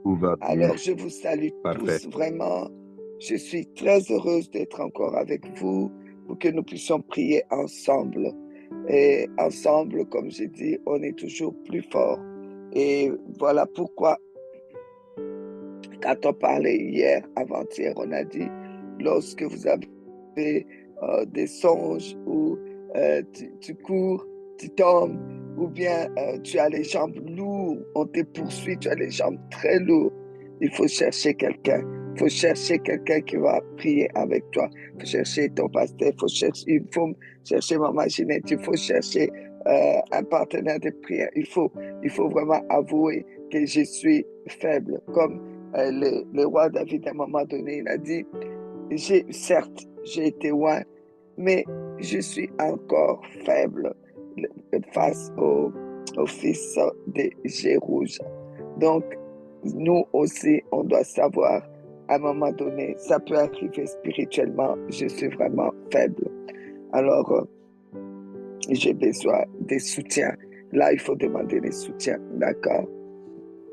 Tout va bien. Alors, je vous salue Parfait. tous vraiment. Je suis très heureuse d'être encore avec vous pour que nous puissions prier ensemble. Et ensemble, comme j'ai dit, on est toujours plus fort. Et voilà pourquoi, quand on parlait hier, avant-hier, on a dit, lorsque vous avez des songes où tu cours, tu tombes, ou bien tu as les jambes lourdes, on te poursuit, tu as les jambes très lourdes, il faut chercher quelqu'un. Il faut chercher quelqu'un qui va prier avec toi. Il faut chercher ton pasteur, il faut chercher Maman Ginette, il faut chercher un partenaire de prière. Il faut vraiment avouer que je suis faible. Comme le roi David, à un moment donné, il a dit, certes, j'ai été loin, mais je suis encore faible face au fils de Jérouge. Donc, nous aussi, on doit savoir, à un moment donné, ça peut arriver spirituellement, je suis vraiment faible. Alors, j'ai besoin de soutien. Là, il faut demander des soutiens, d'accord?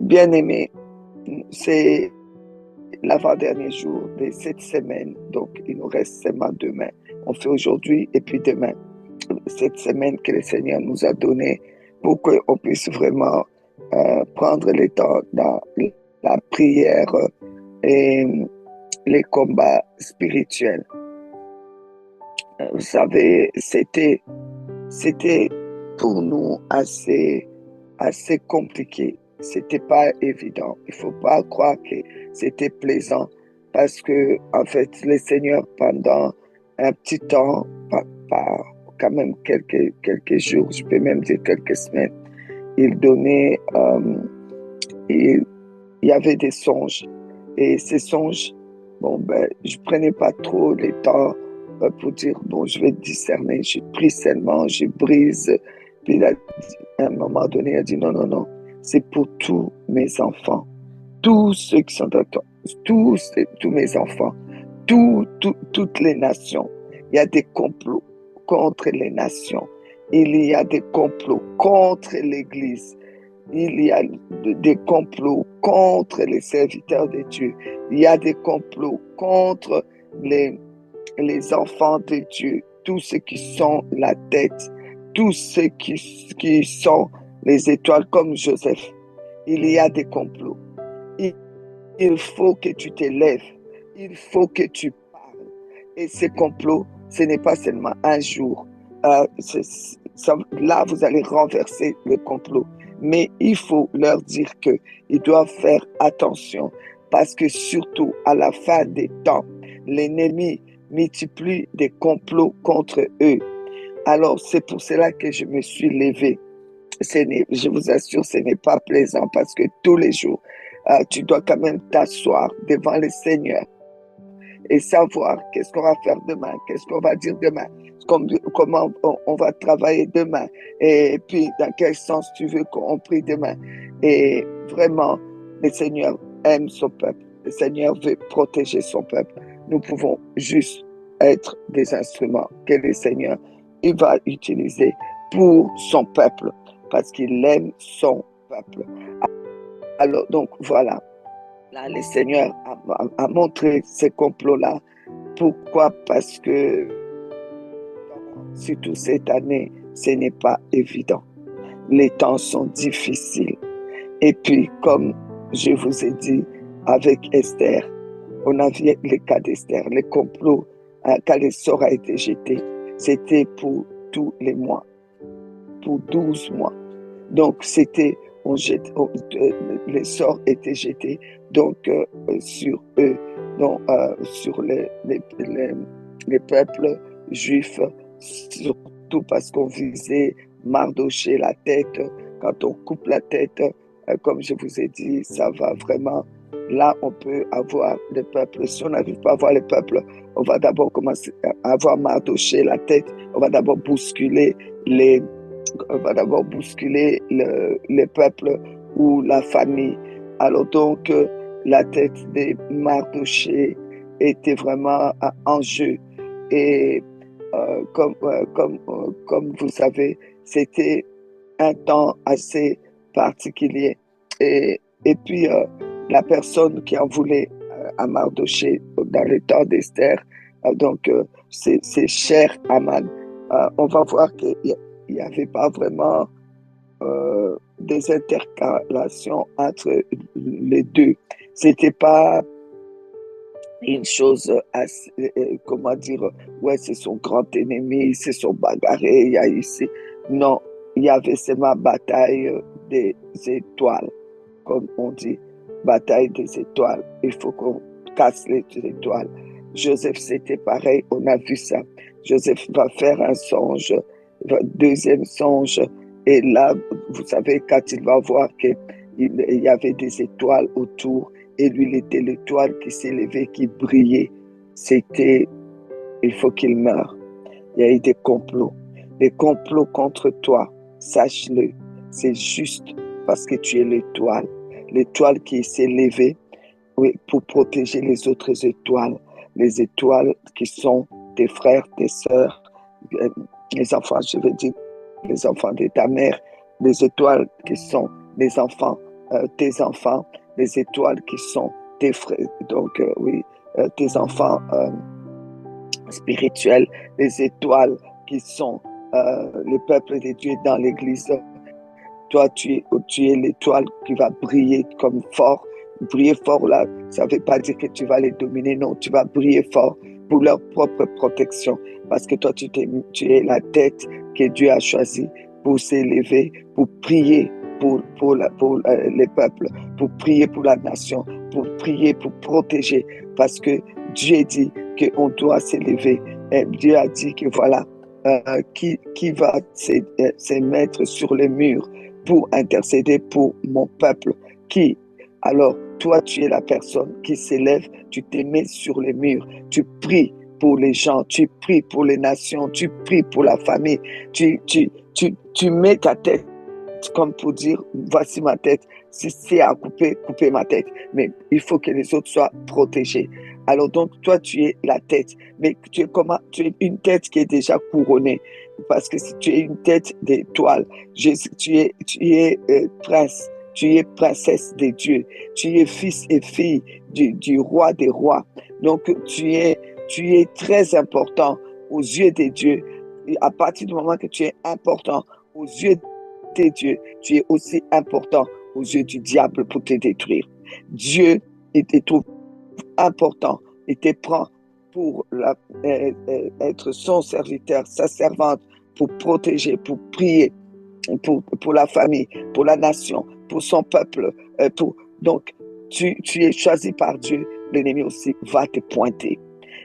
Bien aimé, c'est l'avant-dernier jour de cette semaine, donc il nous reste seulement demain. On fait aujourd'hui et puis demain. Cette semaine que le Seigneur nous a donnée pour qu'on puisse vraiment prendre le temps dans la prière et les combats spirituels. Vous savez, c'était pour nous assez compliqué. C'était pas évident. Il faut pas croire que c'était plaisant parce que, en fait, le Seigneur, pendant un petit temps, pas quand même quelques jours, je peux même dire quelques semaines, il donnait, il y avait des songes. Et ces songes, bon, ben, je prenais pas trop le temps pour dire, bon, je vais discerner. J'ai pris seulement, je brise. Puis à un moment donné, il a dit, non, non, non, c'est pour tous mes enfants. Tous ceux qui sont dans toi, tous mes enfants, toutes les nations. Il y a des complots contre les nations. Il y a des complots contre l'Église. Il y a des complots contre les serviteurs de Dieu. Il y a des complots contre les enfants de Dieu, tous ceux qui sont la tête, tous ceux qui sont les étoiles comme Joseph. Il y a des complots. Il faut que tu t'élèves. Il faut que tu parles. Et ces complots, ce n'est pas seulement un jour. Là, vous allez renverser le complot. Mais il faut leur dire qu'ils doivent faire attention parce que surtout à la fin des temps, l'ennemi multiplie des complots contre eux. Alors, c'est pour cela que je me suis levée. Je vous assure, ce n'est pas plaisant parce que tous les jours, tu dois quand même t'asseoir devant le Seigneur et savoir qu'est-ce qu'on va faire demain, qu'est-ce qu'on va dire demain, comment on va travailler demain, et puis dans quel sens tu veux qu'on prie demain. Et vraiment, le Seigneur aime son peuple, le Seigneur veut protéger son peuple. Nous pouvons juste être des instruments que le Seigneur il va utiliser pour son peuple, parce qu'il aime son peuple. Alors, donc voilà. Là, le Seigneur a montré ces complots-là. Pourquoi? Parce que, surtout cette année, ce n'est pas évident. Les temps sont difficiles. Et puis, comme je vous ai dit, avec Esther, on a vu le cas d'Esther, les complots, quand le sort a été jeté, c'était pour tous les mois, pour 12 mois. Donc, c'était, les sorts étaient jetés donc, sur eux, donc, sur les peuples juifs, surtout parce qu'on visait Mardoché la tête. Quand on coupe la tête, comme je vous ai dit, ça va vraiment. Là, on peut avoir le peuple. Si on n'arrive pas à avoir le peuple, on va d'abord commencer à avoir Mardoché la tête. On va d'abord bousculer le peuple ou la famille. Alors donc, la tête de Mardoché était vraiment en jeu. Et comme vous savez, c'était un temps assez particulier. Et puis, la personne qui en voulait à Mardoché dans le temps d'Esther. Donc, c'est cher Aman. On va voir qu'il n'y avait pas vraiment des intercalations entre les deux. C'était pas une chose assez, comment dire, ouais, c'est son grand ennemi, c'est son bagarré, il y a ici. Non, il y avait seulement bataille des étoiles, comme on dit, bataille des étoiles. Il faut qu'on casse les étoiles. Joseph, c'était pareil, on a vu ça. Joseph va faire un songe, deuxième songe, et là, vous savez, quand il va voir qu'il y avait des étoiles autour, et lui, il était l'étoile qui s'élevait, qui brillait. C'était, il faut qu'il meure. Il y a eu des complots contre toi. Sache-le, c'est juste parce que tu es l'étoile qui s'est levée, oui, pour protéger les autres étoiles, les étoiles qui sont tes frères, tes sœurs, les enfants, je veux dire, les enfants de ta mère, les étoiles qui sont les enfants, tes enfants, les étoiles qui sont tes frères, donc oui, tes enfants spirituels, les étoiles qui sont le peuple de Dieu dans l'église. Toi, tu es l'étoile qui va briller comme fort. Briller fort, là, ça ne veut pas dire que tu vas les dominer, non, tu vas briller fort pour leur propre protection. Parce que toi, tu es la tête que Dieu a choisie pour s'élever, pour prier pour les peuples, pour prier pour la nation, pour prier, pour protéger. Parce que Dieu dit qu'on doit s'élever. Et Dieu a dit que voilà, qui va se mettre sur les murs pour intercéder pour mon peuple. Qui? Alors, toi, tu es la personne qui s'élève, tu te mets sur les murs, tu pries pour les gens, tu pries pour les nations, tu pries pour la famille, tu mets ta tête comme pour dire, voici ma tête, si c'est à couper, coupez ma tête. Mais il faut que les autres soient protégés. Alors donc, toi, tu es la tête, mais tu es une tête qui est déjà couronnée. Parce que si tu es une tête d'étoile, tu es prince, tu es princesse des dieux, tu es fils et fille du roi des rois. Donc, tu es très important aux yeux des dieux. Et à partir du moment que tu es important aux yeux des dieux, tu es aussi important aux yeux du diable pour te détruire. Dieu, il te trouve important, il te prend pour être son serviteur, sa servante, pour protéger, pour prier, pour la famille, pour la nation, pour son peuple. Donc, tu es choisi par Dieu, l'ennemi aussi va te pointer.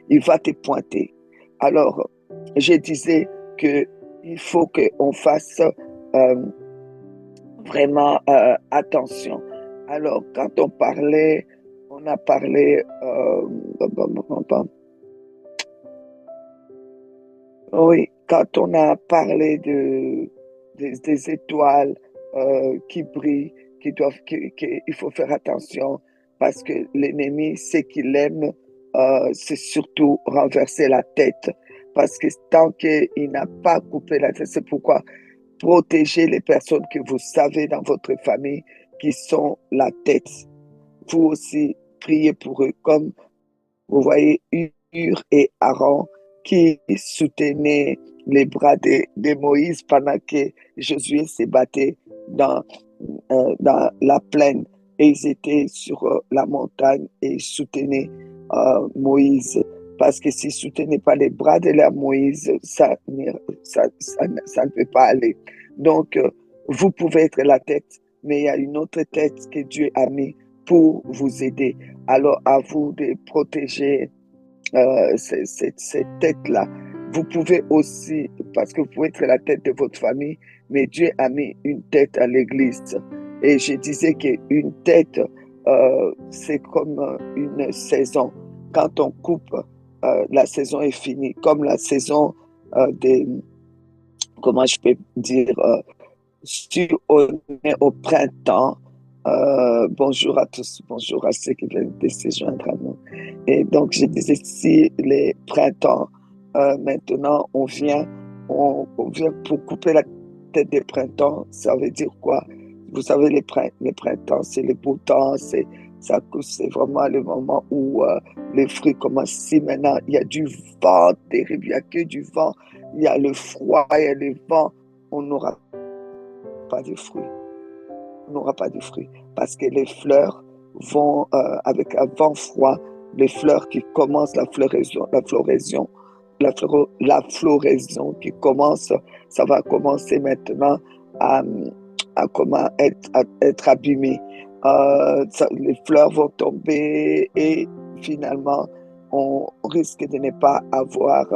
Il va te pointer. Alors, je disais qu'il faut qu'on fasse vraiment attention. Alors, quand on a parlé, oui, quand on a parlé des étoiles qui brillent, qu'il faut faire attention parce que l'ennemi, ce qu'il aime, c'est surtout renverser la tête. Parce que tant qu'il n'a pas coupé la tête, c'est pourquoi protéger les personnes que vous savez dans votre famille qui sont la tête. Vous aussi, priez pour eux, comme vous voyez Hur et Aaron qui soutenaient les bras de Moïse pendant que Josué se battait dans la plaine et ils étaient sur la montagne et ils soutenaient Moïse. Parce que s'ils ne soutenaient pas les bras de la Moïse, ça ne peut pas aller. Donc, vous pouvez être la tête, mais il y a une autre tête que Dieu a mis pour vous aider. Alors, à vous de protéger cette tête-là. Vous pouvez aussi, parce que vous pouvez être la tête de votre famille, mais Dieu a mis une tête à l'église. Et je disais qu'une tête, c'est comme une saison. Quand on coupe, la saison est finie. Comme la saison des, comment je peux dire, si on est au printemps, bonjour à tous, bonjour à ceux qui viennent de se joindre à nous. Et donc, je disais, si les printemps, maintenant, on vient pour couper la tête des printemps, ça veut dire quoi? Vous savez, les printemps, c'est le beau temps, c'est C'est vraiment le moment où les fruits commencent. Si maintenant il y a du vent terrible, il n'y a que du vent, il y a le froid, il y a le vent, on n'aura pas de fruits. On n'aura pas de fruits parce que les fleurs vont, avec un vent froid, les fleurs qui commencent la floraison qui commence, ça va commencer maintenant à, être abîmées. Les fleurs vont tomber et finalement, on risque de ne pas avoir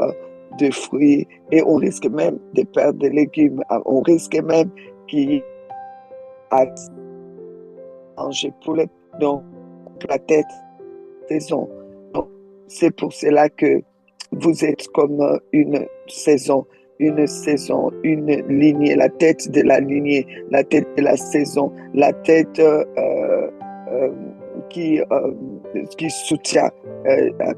de fruits et on risque même de perdre des légumes. On risque même qu'il y ait à manger pour donc, la tête saison. Donc, c'est pour cela que vous êtes comme une saison, une lignée, la tête de la lignée, la tête de la saison, la tête qui soutient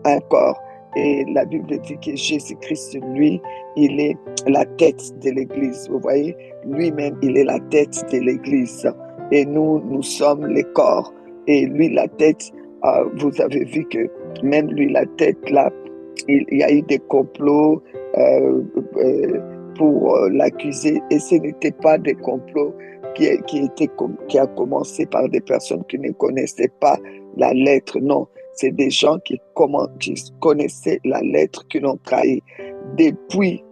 un corps. Et la Bible dit que Jésus-Christ, lui, il est la tête de l'Église. Vous voyez, lui-même, il est la tête de l'Église. Et nous sommes les corps. Et lui, la tête, vous avez vu que même lui, la tête, là, il y a eu des complots pour l'accuser. Et ce n'était pas des complots qui a commencé par des personnes qui ne connaissaient pas la lettre. Non, c'est des gens qui connaissaient la lettre qui l'ont trahi. Depuis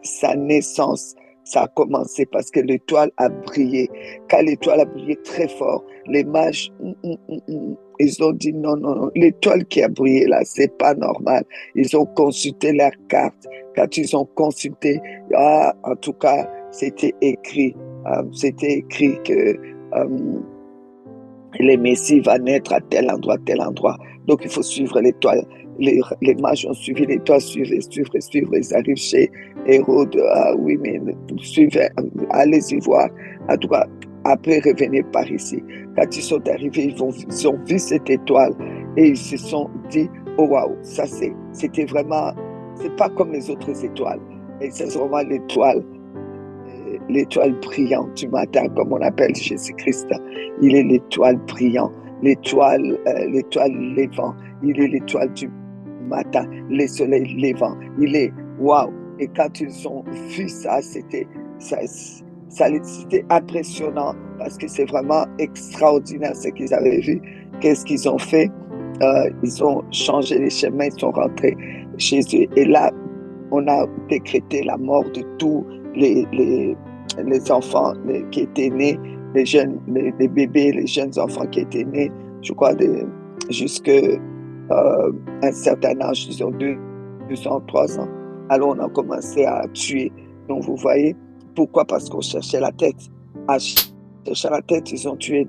sa naissance, ça a commencé parce que l'étoile a brillé. Quand l'étoile a brillé très fort, les mages, ils ont dit non, l'étoile qui a brillé là, c'est pas normal. Ils ont consulté leur carte. Quand ils ont consulté, en tout cas, c'était écrit que le Messie va naître à tel endroit. Donc, il faut suivre l'étoile. Les mages ont suivi l'étoile, suivre. Ils arrivent chez Hérode. Oui, mais suivez, allez-y voir. En tout cas, après, revenez par ici. Quand ils sont arrivés, ils ont vu cette étoile et ils se sont dit, oh waouh, ça c'était vraiment, c'est pas comme les autres étoiles. Et c'est vraiment l'étoile brillante du matin, comme on appelle Jésus-Christ. Il est l'étoile brillante, l'étoile levant. Il est l'étoile du matin, le soleil levant. Il est waouh. Et quand ils ont vu ça, c'était impressionnant parce que c'est vraiment extraordinaire ce qu'ils avaient vu. Qu'est-ce qu'ils ont fait? Ils ont changé les chemins, ils sont rentrés chez eux. Et là, on a décrété la mort de tous les enfants qui étaient nés, les bébés, les jeunes enfants qui étaient nés, je crois, jusqu'à un certain âge, disons 2 ans, 3 ans. Alors, on a commencé à tuer. Donc, vous voyez, pourquoi? Parce qu'on cherchait la tête. À chercher la tête, ils ont tué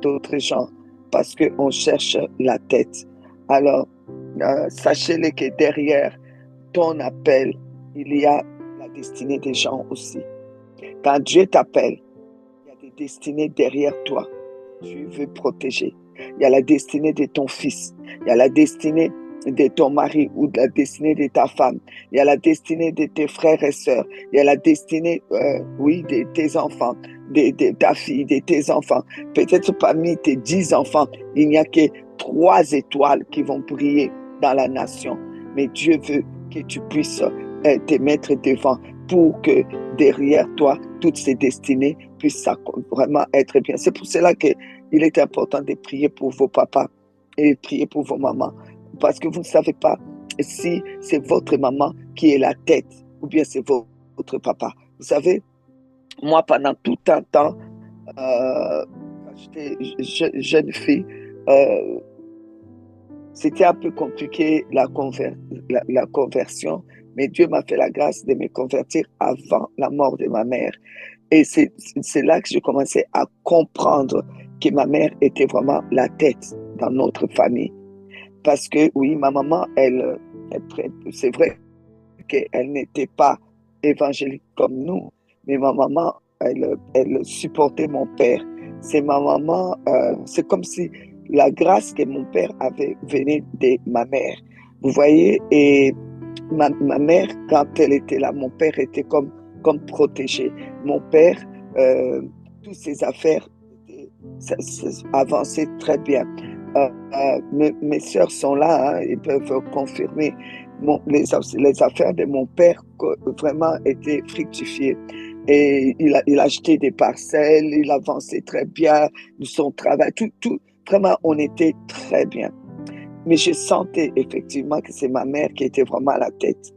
d'autres gens parce qu'on cherche la tête. Alors, sachez-le que derrière ton appel, il y a la destinée des gens aussi. Quand Dieu t'appelle, il y a des destinées derrière toi. Tu veux protéger. Il y a la destinée de ton fils. Il y a la destinée de ton mari ou de la destinée de ta femme. Il y a la destinée de tes frères et sœurs. Il y a la destinée, de tes enfants, de ta fille, de tes enfants. Peut-être parmi tes 10 enfants, il n'y a que 3 étoiles qui vont briller dans la nation. Mais Dieu veut que tu puisses te mettre devant pour que derrière toi, toutes ces destinées puissent vraiment être bien. C'est pour cela qu'il est important de prier pour vos papas et prier pour vos mamans. Parce que vous ne savez pas si c'est votre maman qui est la tête ou bien c'est votre papa. Vous savez, moi, pendant tout un temps, quand j'étais jeune fille, c'était un peu compliqué la conversion, mais Dieu m'a fait la grâce de me convertir avant la mort de ma mère. Et c'est là que j'ai commencé à comprendre que ma mère était vraiment la tête dans notre famille. Parce que oui, ma maman, c'est vrai qu'elle n'était pas évangélique comme nous, mais ma maman, elle supportait mon père. C'est ma maman, c'est comme si la grâce que mon père avait venait de ma mère. Vous voyez, et ma mère, quand elle était là, mon père était comme protégé. Mon père, toutes ses affaires ça avançait très bien. Mes sœurs sont là, hein, ils peuvent confirmer. Les affaires de mon père vraiment étaient fructifiées. Et il a acheté des parcelles, il avançait très bien, son travail, tout, vraiment, on était très bien. Mais je sentais effectivement que c'est ma mère qui était vraiment à la tête.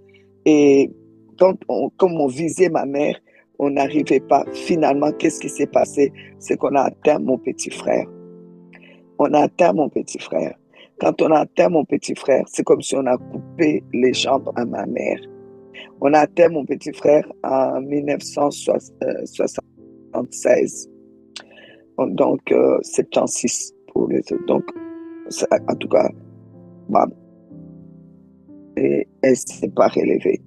Et comme on visait ma mère, on n'arrivait pas. Finalement, qu'est-ce qui s'est passé? C'est qu'on a atteint mon petit frère. On a atteint mon petit frère. Quand on a atteint mon petit frère, c'est comme si on a coupé les jambes à ma mère. On a atteint mon petit frère en 1976. Donc, 76 pour les autres. Donc, en tout cas, maman, elle ne s'est pas relevée.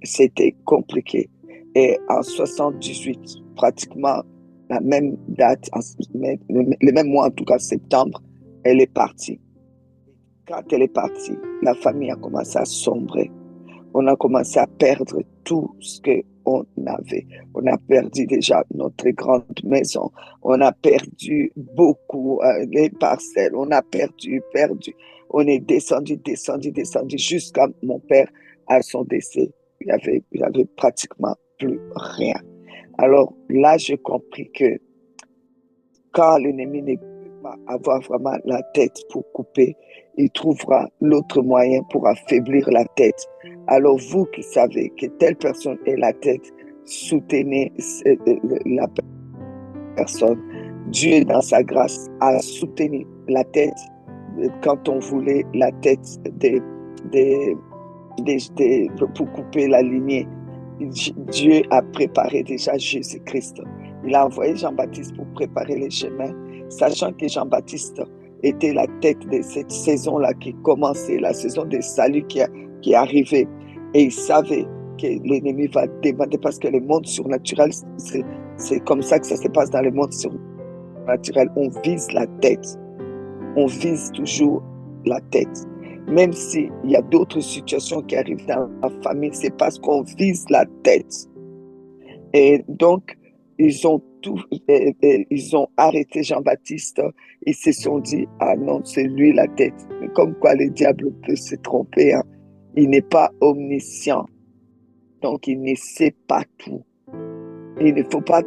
C'était compliqué. Et en 78, pratiquement la même date, le même mois, en tout cas septembre, elle est partie. Quand elle est partie, la famille a commencé à sombrer. On a commencé à perdre tout ce qu'on avait. On a perdu déjà notre grande maison. On a perdu beaucoup, les parcelles. On a perdu. On est descendu jusqu'à mon père à son décès. Il y avait pratiquement plus rien. Alors là, j'ai compris que quand l'ennemi ne peut pas avoir vraiment la tête pour couper, il trouvera l'autre moyen pour affaiblir la tête. Alors vous qui savez que telle personne est la tête, soutenez la personne. Dieu, dans sa grâce, a soutenu la tête quand on voulait la tête pour couper la lignée. Dieu a préparé déjà Jésus-Christ. Il a envoyé Jean-Baptiste pour préparer les chemins, sachant que Jean-Baptiste était la tête de cette saison-là qui commençait, la saison de salut qui arrivait. Et il savait que l'ennemi va demander, parce que le monde surnaturel, c'est comme ça que ça se passe dans le monde surnaturel. On vise la tête. On vise toujours la tête. Même s'il y a d'autres situations qui arrivent dans la famille, c'est parce qu'on vise la tête. Et donc, ils ont arrêté Jean-Baptiste. Ils se sont dit, ah non, c'est lui la tête. Mais comme quoi le diable peut se tromper, hein. Il n'est pas omniscient. Donc, il ne sait pas tout. Il ne faut pas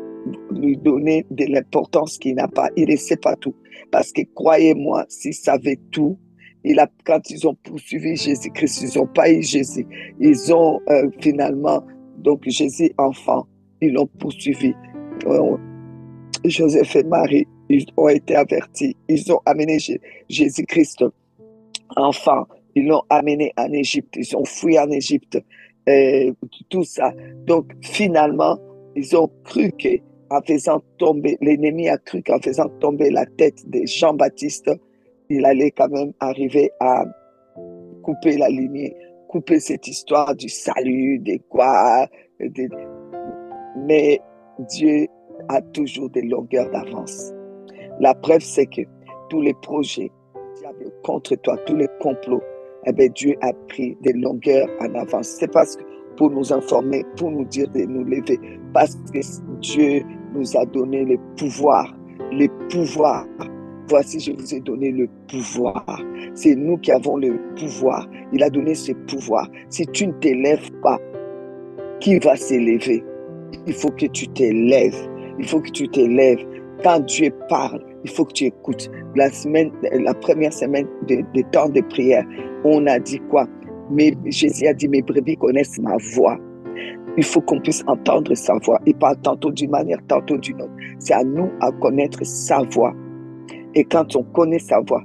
lui donner de l'importance qu'il n'a pas. Il ne sait pas tout. Parce que croyez-moi, s'il savait tout, quand ils ont poursuivi Jésus-Christ, ils n'ont pas eu Jésus. Ils ont finalement, donc Jésus enfant, ils l'ont poursuivi. Joseph et Marie, ils ont été avertis. Ils ont amené Jésus-Christ enfant. Ils l'ont amené en Égypte. Ils ont fui en Égypte. Tout ça. Donc finalement, ils ont cru qu'en faisant tomber, l'ennemi a cru qu'en faisant tomber la tête de Jean-Baptiste, il allait quand même arriver à couper la lignée, couper cette histoire du salut, de quoi. Mais Dieu a toujours des longueurs d'avance. La preuve, c'est que tous les projets du diable contre toi, tous les complots, eh bien, Dieu a pris des longueurs en avance. C'est parce que pour nous informer, pour nous dire de nous lever, parce que Dieu nous a donné le pouvoir. Les pouvoirs. Voici, je vous ai donné le pouvoir. C'est nous qui avons le pouvoir. Il a donné ce pouvoir. Si tu ne t'élèves pas, qui va s'élever? Il faut que tu t'élèves. Il faut que tu t'élèves. Quand Dieu parle, il faut que tu écoutes. La première semaine des temps de prière, on a dit quoi? Mais Jésus a dit, mes brebis connaissent ma voix. Il faut qu'on puisse entendre sa voix. Il parle tantôt d'une manière, tantôt d'une autre. C'est à nous à connaître sa voix. Et quand on connaît sa voix,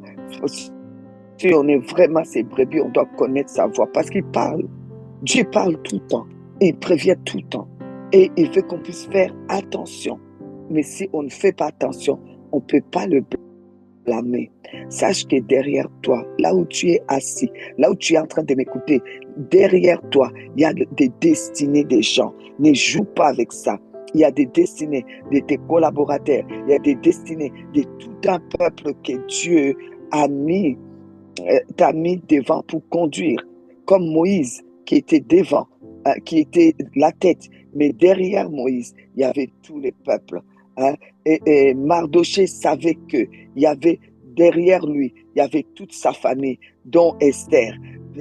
si on est vraiment ses brebis, on doit connaître sa voix parce qu'il parle. Dieu parle tout le temps. Et il prévient tout le temps. Et il veut qu'on puisse faire attention. Mais si on ne fait pas attention, on ne peut pas le blâmer. Sache que derrière toi, là où tu es assis, là où tu es en train de m'écouter, derrière toi, il y a des destinées des gens. Ne joue pas avec ça. Il y a des destinées de tes collaborateurs. Il y a des destinées de tout un peuple que Dieu t'a mis devant pour conduire. Comme Moïse qui était devant, qui était la tête. Mais derrière Moïse, il y avait tous les peuples. hein. Et Mardochée savait qu'il y avait derrière lui, il y avait toute sa famille, dont Esther.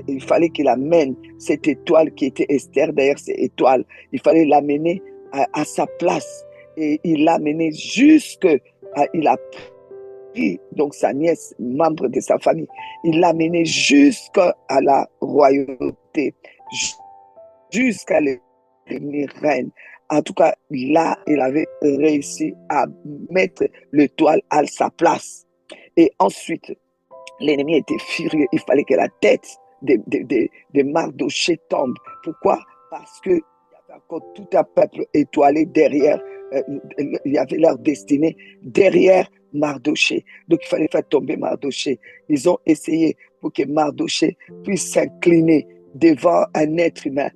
Il fallait qu'il amène cette étoile qui était Esther, d'ailleurs, cette étoile, il fallait l'amener à sa place. Et il l'a amené il a pris donc sa nièce, membre de sa famille, il l'a amené jusqu'à la royauté, jusqu'à devenir reine. En tout cas, là, il avait réussi à mettre l'étoile à sa place. Et ensuite, l'ennemi était furieux. Il fallait que la tête de Mardochée tombe. Pourquoi? Parce qu'il y avait encore tout un peuple étoilé derrière. Il y avait leur destinée derrière Mardochée. Donc, il fallait faire tomber Mardochée. Ils ont essayé pour que Mardochée puisse s'incliner devant un être humain,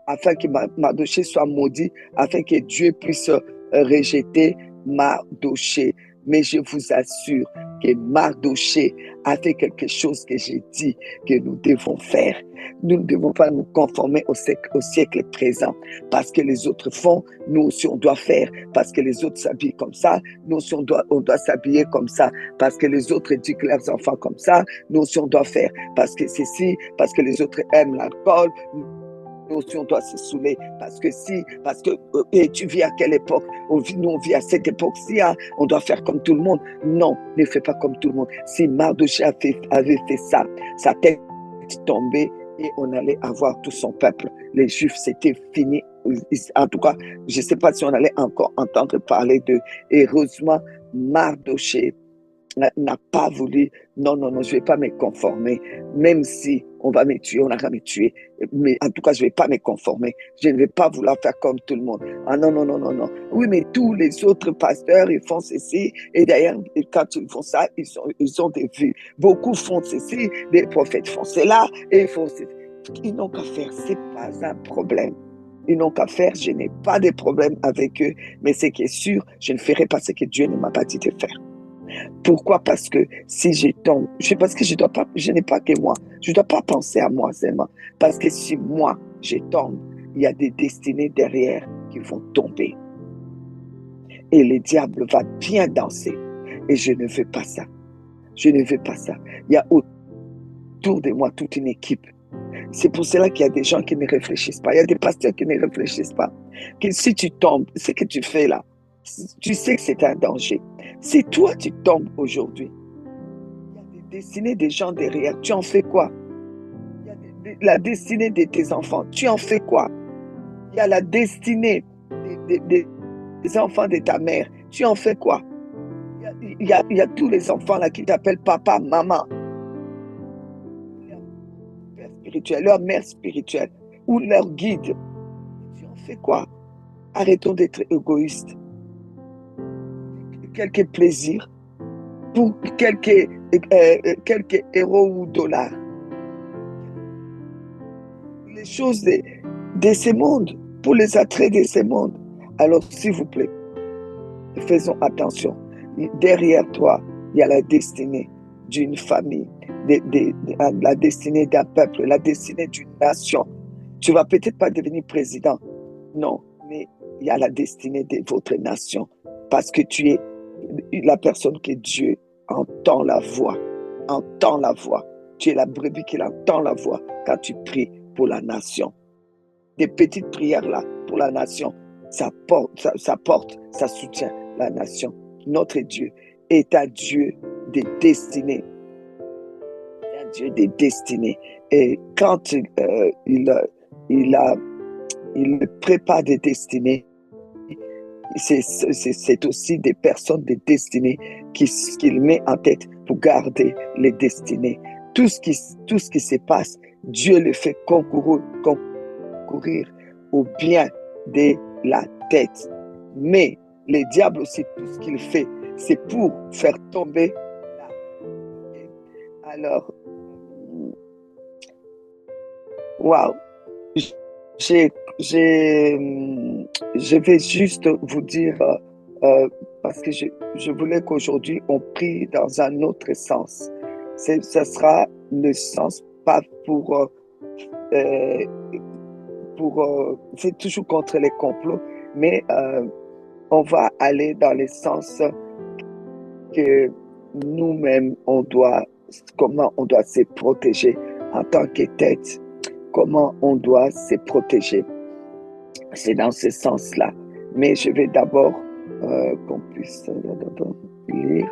afin que Mardochée soit maudit, afin que Dieu puisse rejeter Mardochée. Mais je vous assure que Mardochée a fait quelque chose que j'ai dit que nous devons faire. Nous ne devons pas nous conformer au siècle présent. Parce que les autres font, nous aussi on doit faire. Parce que les autres s'habillent comme ça, nous aussi on doit s'habiller comme ça. Parce que les autres éduquent leurs enfants comme ça, nous aussi on doit faire. Parce que ceci, parce que les autres aiment l'alcool, nous aussi on doit se saouler, parce que et tu vis à quelle époque? Nous on vit à cette époque-ci, hein, on doit faire comme tout le monde. Non, ne fais pas comme tout le monde. Si Mardochée avait fait ça, sa tête tombée et on allait avoir tout son peuple. Les Juifs, c'était fini. En tout cas, je ne sais pas si on allait encore entendre parler d'eux. Heureusement, Mardochée n'a pas voulu, non, non, non, je ne vais pas me conformer, même si on va me tuer, on aura me tuer, mais en tout cas, je ne vais pas me conformer, je ne vais pas vouloir faire comme tout le monde. Ah non, non, non, non, non. Oui, mais tous les autres pasteurs, ils font ceci, et d'ailleurs, quand ils font ça, ils ont des vues. Beaucoup font ceci, des prophètes font cela, et ils font ceci. Ils n'ont qu'à faire, ce n'est pas un problème. Ils n'ont qu'à faire, je n'ai pas de problème avec eux, mais ce qui est sûr, je ne ferai pas ce que Dieu ne m'a pas dit de faire. Pourquoi? Parce que si je tombe, parce que je n'ai pas que moi. Je ne dois pas penser à moi seulement. Parce que si moi, je tombe, il y a des destinées derrière qui vont tomber. Et le diable va bien danser. Et je ne veux pas ça. Je ne veux pas ça. Il y a autour de moi toute une équipe. C'est pour cela qu'il y a des gens qui ne réfléchissent pas. Il y a des pasteurs qui ne réfléchissent pas. Que si tu tombes, ce que tu fais là, tu sais que c'est un danger. Si toi, tu tombes aujourd'hui, il y a des destinées des gens derrière. Tu en fais quoi? Il y a la destinée de tes enfants. Tu en fais quoi? Il y a la destinée des enfants de ta mère. Tu en fais quoi? Il y a tous les enfants là qui t'appellent papa, maman. Leur père spirituel, leur mère spirituelle ou leur guide. Tu en fais quoi? Arrêtons d'être égoïstes. Quelques plaisirs pour quelques euros ou dollars. Les choses de ce monde, pour les attraits de ce monde. Alors, s'il vous plaît, faisons attention. Derrière toi, il y a la destinée d'une famille, la destinée d'un peuple, la destinée d'une nation. Tu ne vas peut-être pas devenir président, non, mais il y a la destinée de votre nation parce que tu es la personne que Dieu entend la voix. Entend la voix. Tu es la brebis qui entend la voix quand tu pries pour la nation. Des petites prières là pour la nation, ça soutient la nation. Notre Dieu est un Dieu des destinées. Un Dieu des destinées. Et quand il prépare des destinées, c'est aussi des personnes des destinées qu'il met en tête pour garder les destinées. Tout ce qui se passe, Dieu le fait concourir au bien de la tête. Mais le diable aussi, tout ce qu'il fait, c'est pour faire tomber la tête. Alors, waouh, je vais juste vous dire, parce que je voulais qu'aujourd'hui on prie dans un autre sens. Ça sera le sens pas c'est toujours contre les complots, mais on va aller dans le sens que nous-mêmes, comment on doit se protéger en tant que tête, comment on doit se protéger. C'est dans ce sens-là. Mais je vais d'abord qu'on puisse lire.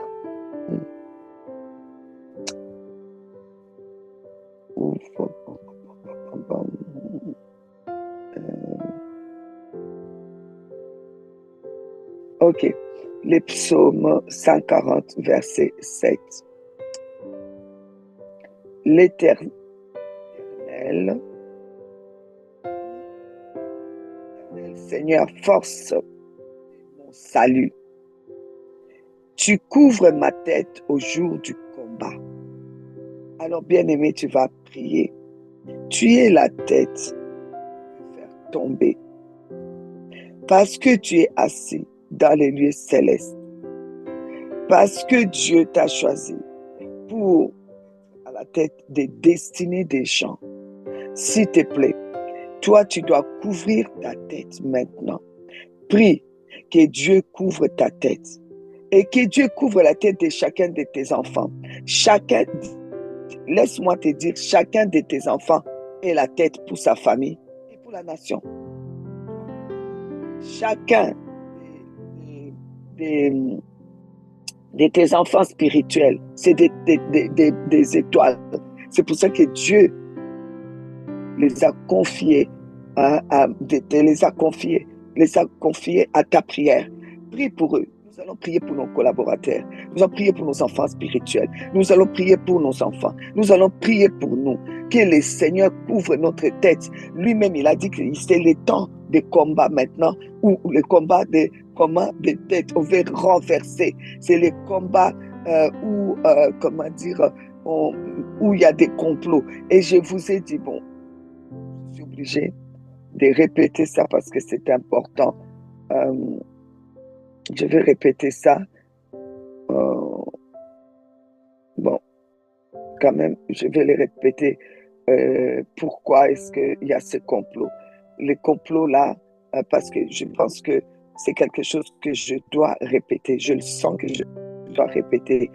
Ok, les psaumes 140, verset 7. L'Éternel, Seigneur, force mon salut. Tu couvres ma tête au jour du combat. Alors, bien-aimé, tu vas prier. Tu es la tête de faire tomber. Parce que tu es assis dans les lieux célestes. Parce que Dieu t'a choisi pour à la tête des destinées des gens. S'il te plaît, toi, tu dois couvrir ta tête maintenant. Prie que Dieu couvre ta tête et que Dieu couvre la tête de chacun de tes enfants. Laisse-moi te dire, chacun de tes enfants est la tête pour sa famille et pour la nation. Chacun de tes enfants spirituels, c'est des étoiles. C'est pour ça que Dieu les a confiés les a confiés à ta prière. Prie pour eux. Nous allons prier pour nos collaborateurs. Nous allons prier pour nos enfants spirituels. Nous allons prier pour nos enfants. Nous allons prier pour nous. Que le Seigneur couvre notre tête. Lui-même, il a dit que c'est le temps de combat maintenant, où le combat de tête, on veut renverser. C'est le combat où il y a des complots. Et je vous ai dit, bon, je suis obligé de répéter ça parce que c'est important. Je vais répéter ça. Bon, quand même, je vais le répéter. Pourquoi est-ce qu'il y a ce complot? Le complot là, parce que je pense que c'est quelque chose que je dois répéter. Je le sens que je dois répéter.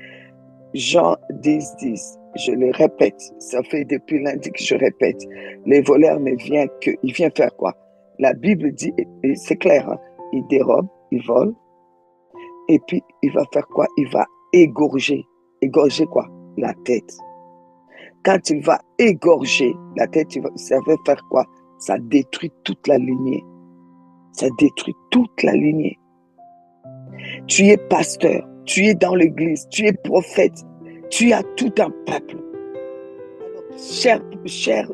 Jean 10, 10. Je le répète. Ça fait depuis lundi que je répète. Les voleurs ne viennent que... Ils viennent faire quoi? La Bible dit, et c'est clair, hein, il dérobe, il vole. Et puis, il va faire quoi? Il va égorger. Égorger quoi? La tête. Quand il va égorger la tête, ça va faire quoi? Ça détruit toute la lignée. Ça détruit toute la lignée. Tu es pasteur, tu es dans l'église, tu es prophète, tu as tout un peuple. Alors, chers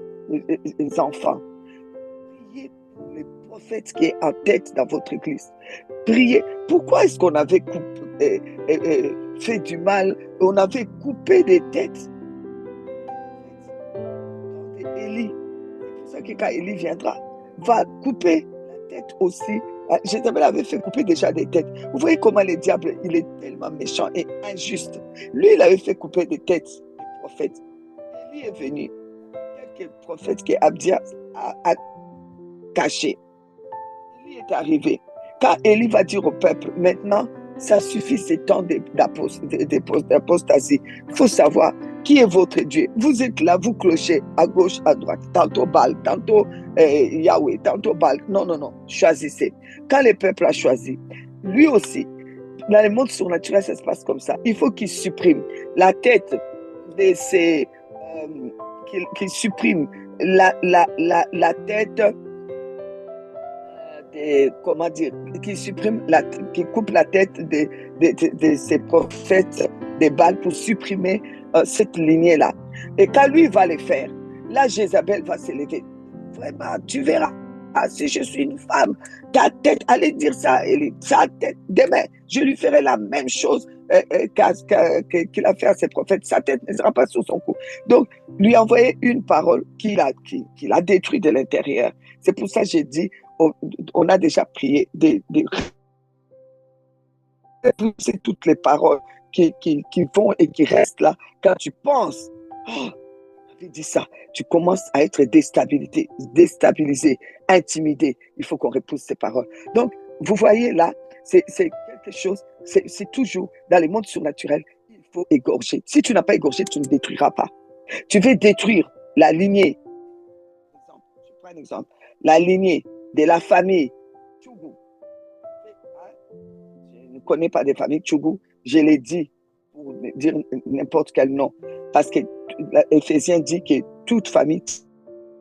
enfants, priez pour les prophètes qui est en tête dans votre église. Priez. Pourquoi est-ce qu'on avait fait du mal? On avait coupé des têtes. Élie, c'est pour ça que quand Élie viendra, va couper la tête aussi. Jézabel avait fait couper déjà des têtes. Vous voyez comment le diable, il est tellement méchant et injuste. Lui, il avait fait couper des têtes des prophètes. Élie est venu. Quelques prophètes que Abdia a caché. Élie est arrivé. Quand Élie va dire au peuple, maintenant, ça suffit ces temps d'apostasie. Il faut savoir qui est votre Dieu. Vous êtes là, vous clochez à gauche, à droite, tantôt Baal, tantôt Yahweh, tantôt Baal. Non, non, non, choisissez. Quand le peuple a choisi, lui aussi, dans le monde surnaturel, ça se passe comme ça. Il faut qu'il supprime la tête de ces... qu'il supprime la tête... comment dire, qui coupe la tête de ces prophètes de Baal pour supprimer cette lignée-là. Et quand lui va le faire, là, Jézabel va s'élever. Vraiment, tu verras, si je suis une femme, ta tête, allez dire ça, Élie, sa tête, demain, je lui ferai la même chose qu'il a fait à ses prophètes. Sa tête ne sera pas sur son cou. Donc, lui envoyer une parole qu'il a détruite de l'intérieur. C'est pour ça que j'ai dit, on a déjà prié de repousser toutes les paroles qui vont et qui restent là. Quand tu penses, oh, j'avais dit ça, tu commences à être déstabilisé, intimidé. Il faut qu'on repousse ces paroles. Donc, vous voyez là, C'est quelque chose, c'est toujours dans le monde surnaturel, il faut égorger. Si tu n'as pas égorgé, tu ne détruiras pas. Tu veux détruire la lignée. Je prends un exemple. La lignée de la famille Tchougou. Je ne connais pas des familles Tchougou. Je l'ai dit pour dire n'importe quel nom. Parce que l'Éphésiens dit que toute famille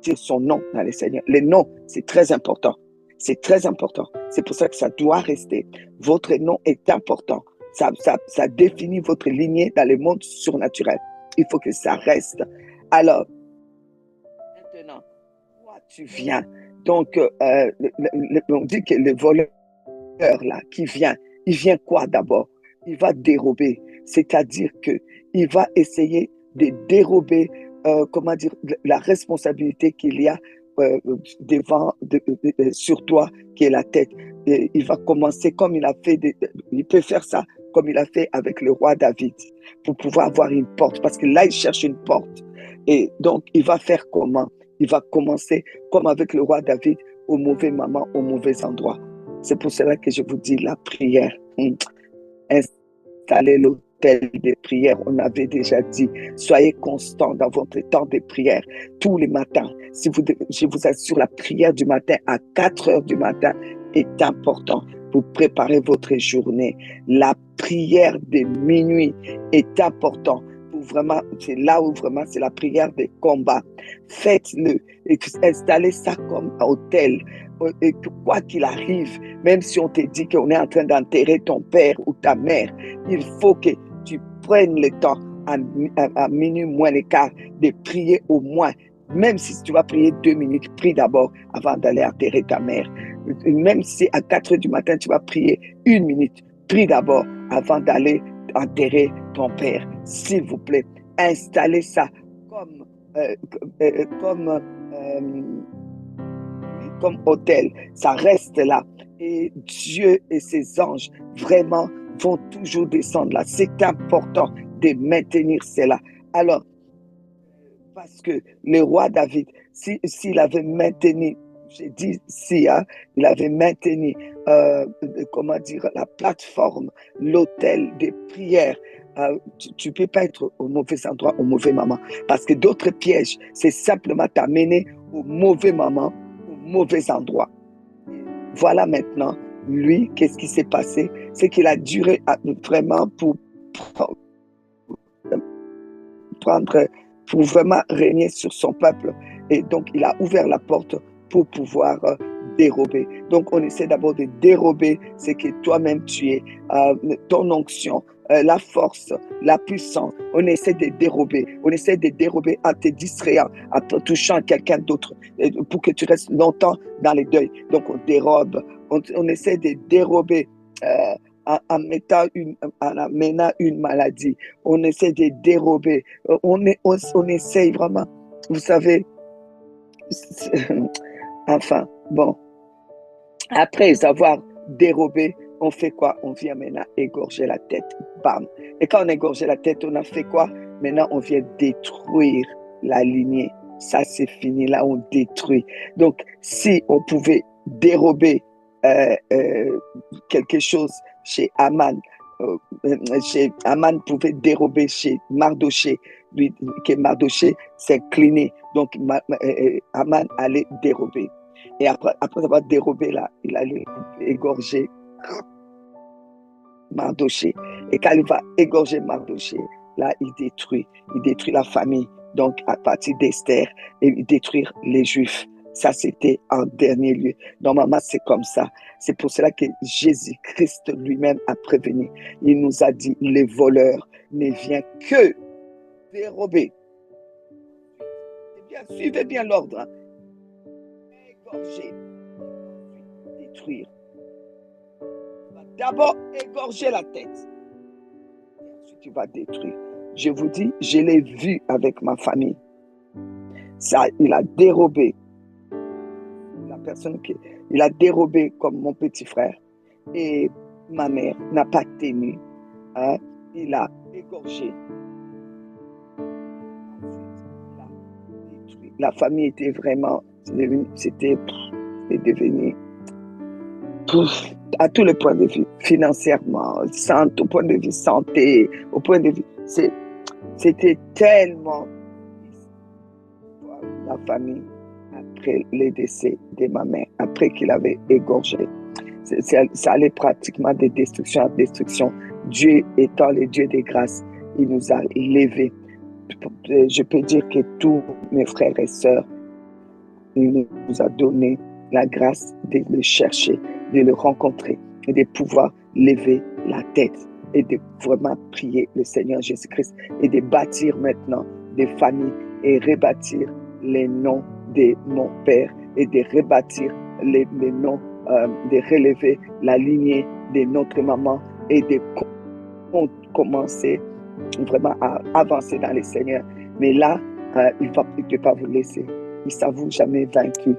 tire son nom dans le Seigneur. Le nom, c'est très important. C'est très important. C'est pour ça que ça doit rester. Votre nom est important. Ça définit votre lignée dans le monde surnaturel. Il faut que ça reste. Alors, maintenant, toi, tu viens. Donc, on dit que le voleur, là, qui vient, il vient quoi d'abord? Il va dérober. C'est-à-dire qu'il va essayer de dérober, comment dire, la responsabilité qu'il y a devant, sur toi, qui est la tête. Et il va commencer comme il a fait, il peut faire ça comme il a fait avec le roi David, pour pouvoir avoir une porte, parce que là, il cherche une porte. Et donc, il va faire comment? Il va commencer comme avec le roi David, au mauvais moment, au mauvais endroit. C'est pour cela que je vous dis la prière. Installez l'autel des prières. On avait déjà dit, soyez constant dans votre temps de prière tous les matins. Si vous, je vous assure, la prière du matin à 4 heures du matin est important pour préparer votre journée. La prière de minuit est importante. Vraiment, c'est là où vraiment c'est la prière des combats. Faites-le et installez ça comme hôtel. Et quoi qu'il arrive, même si on te dit qu'on est en train d'enterrer ton père ou ta mère, il faut que tu prennes le temps à minuit moins le quart de prier au moins. Même si tu vas prier 2 minutes, prie d'abord avant d'aller enterrer ta mère. Même si à 4 heures du matin, tu vas prier 1 minute, prie d'abord avant d'aller enterrer ton père. S'il vous plaît, installez ça comme, comme hôtel. Ça reste là. Et Dieu et ses anges vraiment vont toujours descendre là. C'est important de maintenir cela. Alors, parce que le roi David, s'il avait maintenu, j'ai dit si, hein, il avait maintenu, comment dire, la plateforme, l'autel des prières. Tu ne peux pas être au mauvais endroit, au mauvais moment. Parce que d'autres pièges, c'est simplement t'amener au mauvais moment, au mauvais endroit. Voilà maintenant, lui, qu'est-ce qui s'est passé? C'est qu'il a duré vraiment pour prendre, pour vraiment régner sur son peuple. Et donc, il a ouvert la porte pour pouvoir dérober. Donc, on essaie d'abord de dérober ce que toi-même tu es, ton onction, la force, la puissance. On essaie de dérober. On essaie de dérober en te distrayant, en te touchant à quelqu'un d'autre, pour que tu restes longtemps dans les deuils. Donc, on dérobe. On essaie de dérober en amenant une maladie. On essaie de dérober. On essaie vraiment, vous savez, enfin, bon, après avoir dérobé, on fait quoi? On vient maintenant égorger la tête. Bam. Et quand on a égorgé la tête, on a fait quoi? Maintenant, on vient détruire la lignée. Ça, c'est fini. Là, on détruit. Donc, si on pouvait dérober quelque chose chez Aman, Aman pouvait dérober chez Mardoché, lui, que Mardoché s'inclinait. Donc, Aman allait dérober. Et après avoir dérobé là, il allait égorger Mardoché. Et quand il va égorger Mardoché, là, il détruit la famille. Donc, à partir d'Esther, il détruit les Juifs. Ça, c'était en dernier lieu. Normalement, c'est comme ça. C'est pour cela que Jésus-Christ lui-même a prévenu. Il nous a dit, les voleurs ne viennent que dérober. Suivez bien l'ordre. Hein. Égorger, détruire. D'abord, égorger la tête. Et ensuite, tu vas détruire. Je vous dis, je l'ai vu avec ma famille. Ça, il a dérobé. La personne il a dérobé comme mon petit frère. Et ma mère n'a pas tenu. Hein? Il a égorgé. Ensuite, il a détruit. La famille était vraiment, c'était devenu à tous les points de vue. financièrement, au point de vue santé, au point de vue... C'était tellement la famille après le décès de ma mère, après qu'il avait égorgé. Ça allait pratiquement de destruction à destruction. Dieu étant le Dieu des grâces, il nous a levés. Je peux dire que tous mes frères et sœurs, il nous a donné la grâce de le chercher, de le rencontrer et de pouvoir lever la tête et de vraiment prier le Seigneur Jésus-Christ et de bâtir maintenant des familles et rebâtir les noms de mon père et de rebâtir les noms, de relever la lignée de notre maman et de commencer vraiment à avancer dans le Seigneur. Mais là, il ne peut pas vous laisser. Il ne s'avoue jamais vaincu.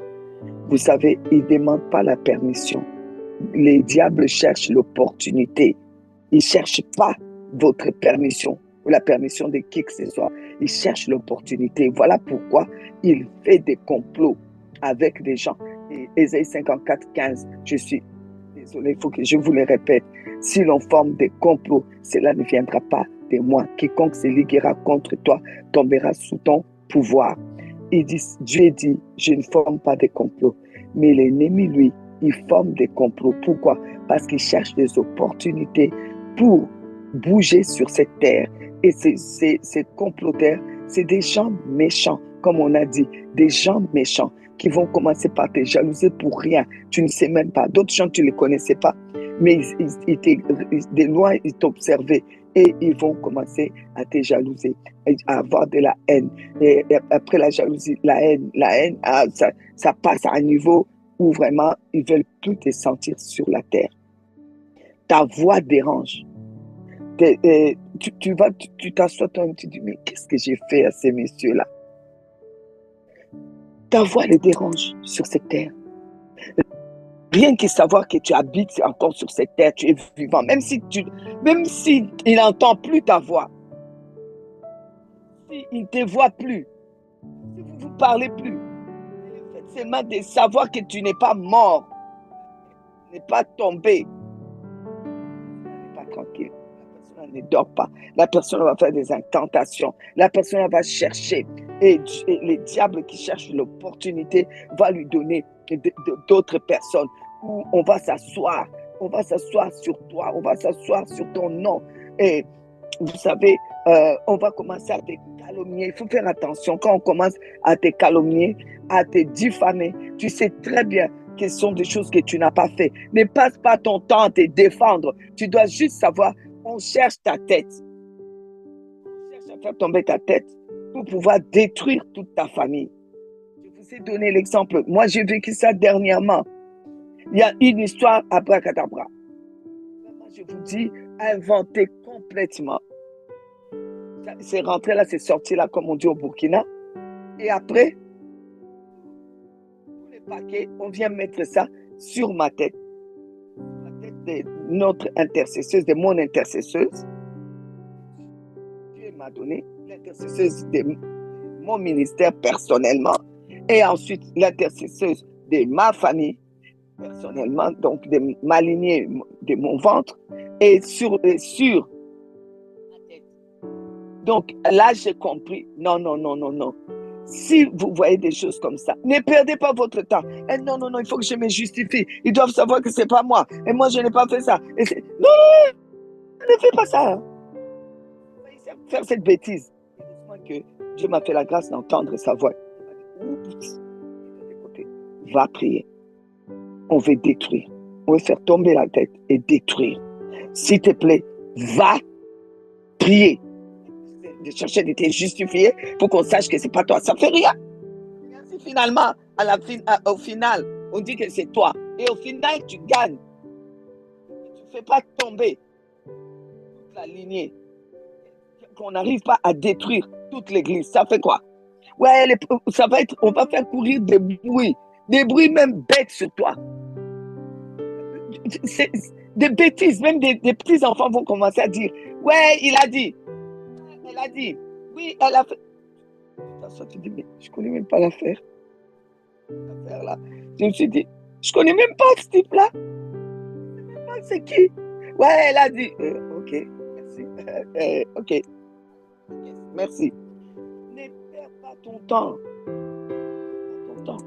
Vous savez, il ne demande pas la permission. Les diables cherchent l'opportunité. Ils ne cherchent pas votre permission ou la permission de qui que ce soit. Ils cherchent l'opportunité. Voilà pourquoi il fait des complots avec des gens. Et Ésaïe 54, 15, je suis désolé, il faut que je vous le répète. Si l'on forme des complots, cela ne viendra pas de moi. Quiconque se liguera contre toi tombera sous ton pouvoir. Dieu dit, je ne forme pas des complots. Mais l'ennemi, lui, il forme des complots. Pourquoi? Parce qu'il cherche des opportunités pour bouger sur cette terre. Et ces comploteurs, c'est des gens méchants, comme on a dit, des gens méchants qui vont commencer par te jalouser pour rien. Tu ne sais même pas. D'autres gens, tu ne les connaissais pas. Mais de loin, ils t'observaient et ils vont commencer à te jalouser, à avoir de la haine. Et après la jalousie, la haine, ça passe à un niveau où vraiment, ils ne veulent plus te sentir sur la terre. Ta voix dérange. Tu t'assois toi et tu dis, mais qu'est-ce que j'ai fait à ces messieurs-là? Ta voix les dérange sur cette terre. Rien que savoir que tu habites encore sur cette terre, tu es vivant, même si il n'entend plus ta voix, s'il ne te voit plus, si vous ne vous parlez plus, le fait seulement de savoir que tu n'es pas mort, tu n'es pas tombé, tu n'es pas tranquille. La personne ne dort pas, la personne va faire des incantations, la personne va chercher, et les diables qui cherchent l'opportunité va lui donner d'autres personnes où on va s'asseoir sur toi, on va s'asseoir sur ton nom. Et vous savez, on va commencer à te calomnier. Il faut faire attention quand on commence à te calomnier, à te diffamer. Tu sais très bien que ce sont des choses que tu n'as pas fait. Ne passe pas ton temps à te défendre. Tu dois juste savoir, on cherche ta tête. On cherche à faire tomber ta tête pour pouvoir détruire toute ta famille. Je vous ai donné l'exemple. Moi, j'ai vécu ça dernièrement. Il y a une histoire abracadabra. Je vous dis, inventée complètement. C'est rentré là, c'est sorti là, comme on dit au Burkina. Et après, tous les paquets, on vient mettre ça sur ma tête. La tête de notre intercesseuse, de mon intercesseuse. Dieu m'a donné l'intercesseuse de mon ministère personnellement. Et ensuite, l'intercesseuse de ma famille personnellement, donc de ma lignée, de mon ventre, et sur ma tête. Donc là, j'ai compris, non. Si vous voyez des choses comme ça, ne perdez pas votre temps. Et non, il faut que je me justifie. Ils doivent savoir que c'est pas moi. Et moi, je n'ai pas fait ça. Non, ne fais pas ça. Faire cette bêtise. Que Dieu m'a fait la grâce d'entendre sa voix. Oups, va prier. On veut détruire. On veut faire tomber la tête et détruire. S'il te plaît, va prier. De chercher de te justifier pour qu'on sache que c'est pas toi. Ça fait rien. Si finalement, au final, on dit que c'est toi. Et au final, tu gagnes. Tu ne fais pas tomber toute la lignée. Qu'on n'arrive pas à détruire toute l'église. Ça fait quoi? Ouais, ça va être, on va faire courir des bruits même bêtes sur toi. C'est des bêtises, même des petits enfants vont commencer à dire, ouais, il a dit, elle a dit, oui, elle a fait. Ça, tu dis, mais je connais même pas l'affaire là. Je me suis dit, je connais même pas ce type-là. Je sais même pas c'est qui. Ouais, elle a dit. Ok, merci. Ok, merci. Ne perds pas ton temps. Ton temps.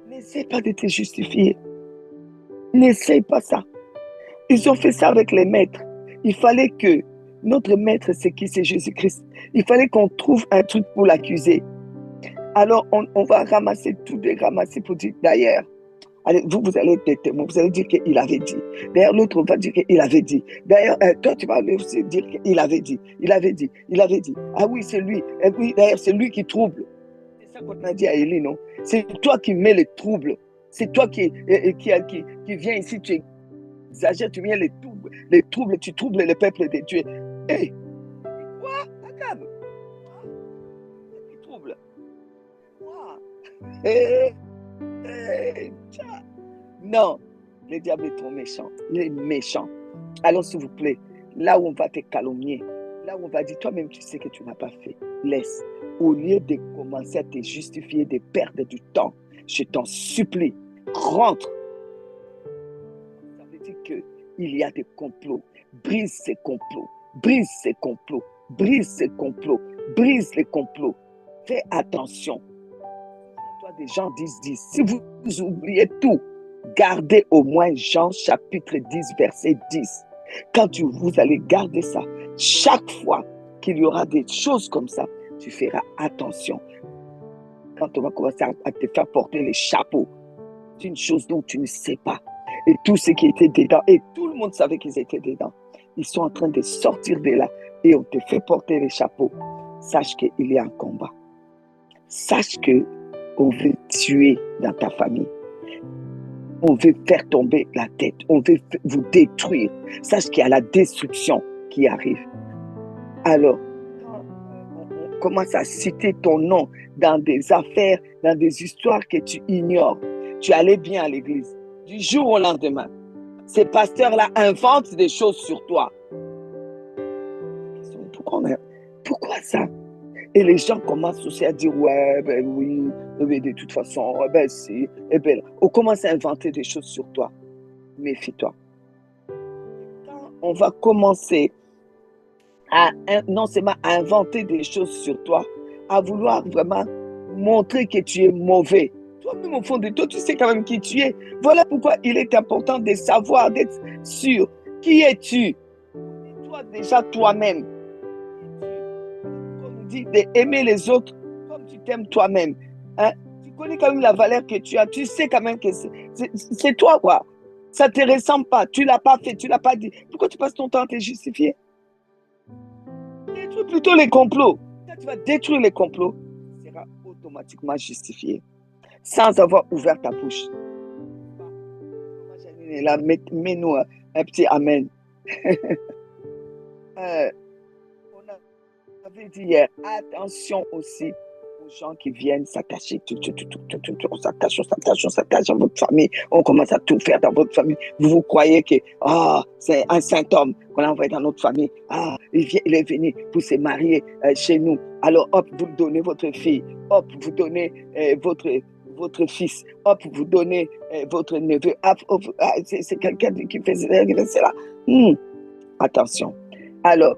N'essaie pas de te justifier. N'essaie pas ça. Ils ont fait ça avec les maîtres. Il fallait que notre maître, c'est qui? C'est Jésus-Christ. Il fallait qu'on trouve un truc pour l'accuser. Alors, on va ramasser tout, ramasser pour dire, d'ailleurs, allez, vous allez être des témoins, vous allez dire qu'il avait dit. D'ailleurs, l'autre va dire qu'il avait dit. D'ailleurs, toi, tu vas aussi dire qu'il avait dit. Il avait dit. Il avait dit. Ah oui, c'est lui. Et oui, d'ailleurs, c'est lui qui trouble. C'est ça qu'on a dit à Élie, non? C'est toi qui mets les troubles. C'est toi qui viens ici, tu exagères, tu viens les troubles, tu troubles le peuple de Dieu. Hé, quoi? Akab, tu troubles. Quoi? Hé, non, le diable est trop méchant. Il est méchant. Alors, s'il vous plaît, là où on va te calomnier, là où on va dire, toi-même, tu sais que tu n'as pas fait, laisse. Au lieu de commencer à te justifier, de perdre du temps, je t'en supplie, rentre. Ça veut dire qu'il y a des complots. Brise ces complots. Brise ces complots. Brise ces complots. Brise les complots. Fais attention. Toi, des gens disent. Si vous oubliez tout, gardez au moins Jean chapitre 10, verset 10. Quand vous allez garder ça, chaque fois qu'il y aura des choses comme ça, tu feras attention. Quand on va commencer à te faire porter les chapeaux, c'est une chose dont tu ne sais pas. Et tous ceux qui étaient dedans, et tout le monde savait qu'ils étaient dedans, ils sont en train de sortir de là et on te fait porter les chapeaux. Sache qu'il y a un combat. Sache qu'on veut tuer dans ta famille. On veut faire tomber la tête. On veut vous détruire. Sache qu'il y a la destruction qui arrive. Alors, quand on commence à citer ton nom dans des affaires, dans des histoires que tu ignores, tu allais bien à l'église. Du jour au lendemain, ces pasteurs-là inventent des choses sur toi. Pourquoi ça? Et les gens commencent aussi à dire, ouais, ben oui, de toute façon, ben si, et ben, on commence à inventer des choses sur toi. Méfie-toi. Quand on va commencer non seulement à inventer des choses sur toi, à vouloir vraiment montrer que tu es mauvais. Toi-même, au fond de toi, tu sais quand même qui tu es. Voilà pourquoi il est important de savoir, d'être sûr. Qui es-tu? Toi déjà toi-même. On nous dit d'aimer les autres comme tu t'aimes toi-même. Hein? Tu connais quand même la valeur que tu as. Tu sais quand même que c'est toi, quoi. Ça ne te ressemble pas. Tu ne l'as pas fait, tu ne l'as pas dit. Pourquoi tu passes ton temps à te justifier? Détruis plutôt les complots. Quand tu vas détruire les complots, tu seras automatiquement justifié. Sans avoir ouvert ta bouche. Là, mets-nous un petit amen. On avait dit hier, attention aussi aux gens qui viennent s'attacher. On s'attache dans votre famille. On commence à tout faire dans votre famille. Vous croyez que c'est un saint homme qu'on a envoyé dans notre famille. Il est venu pour se marier chez nous. Alors, hop, vous donnez votre fille. Hop, vous donnez votre fils. Hop, vous donnez votre neveu. C'est quelqu'un qui fait cela. Attention. Alors,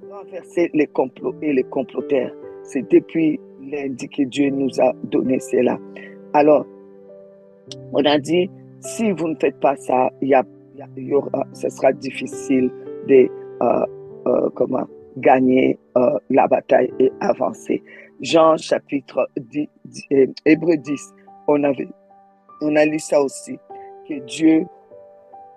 renverser les complots et les comploteurs. C'est depuis lundi que Dieu nous a donné cela. Alors, on a dit, si vous ne faites pas ça, ce sera difficile de gagner la bataille et avancer. Jean chapitre 10, Hébreux 10, on a lu ça aussi, que Dieu,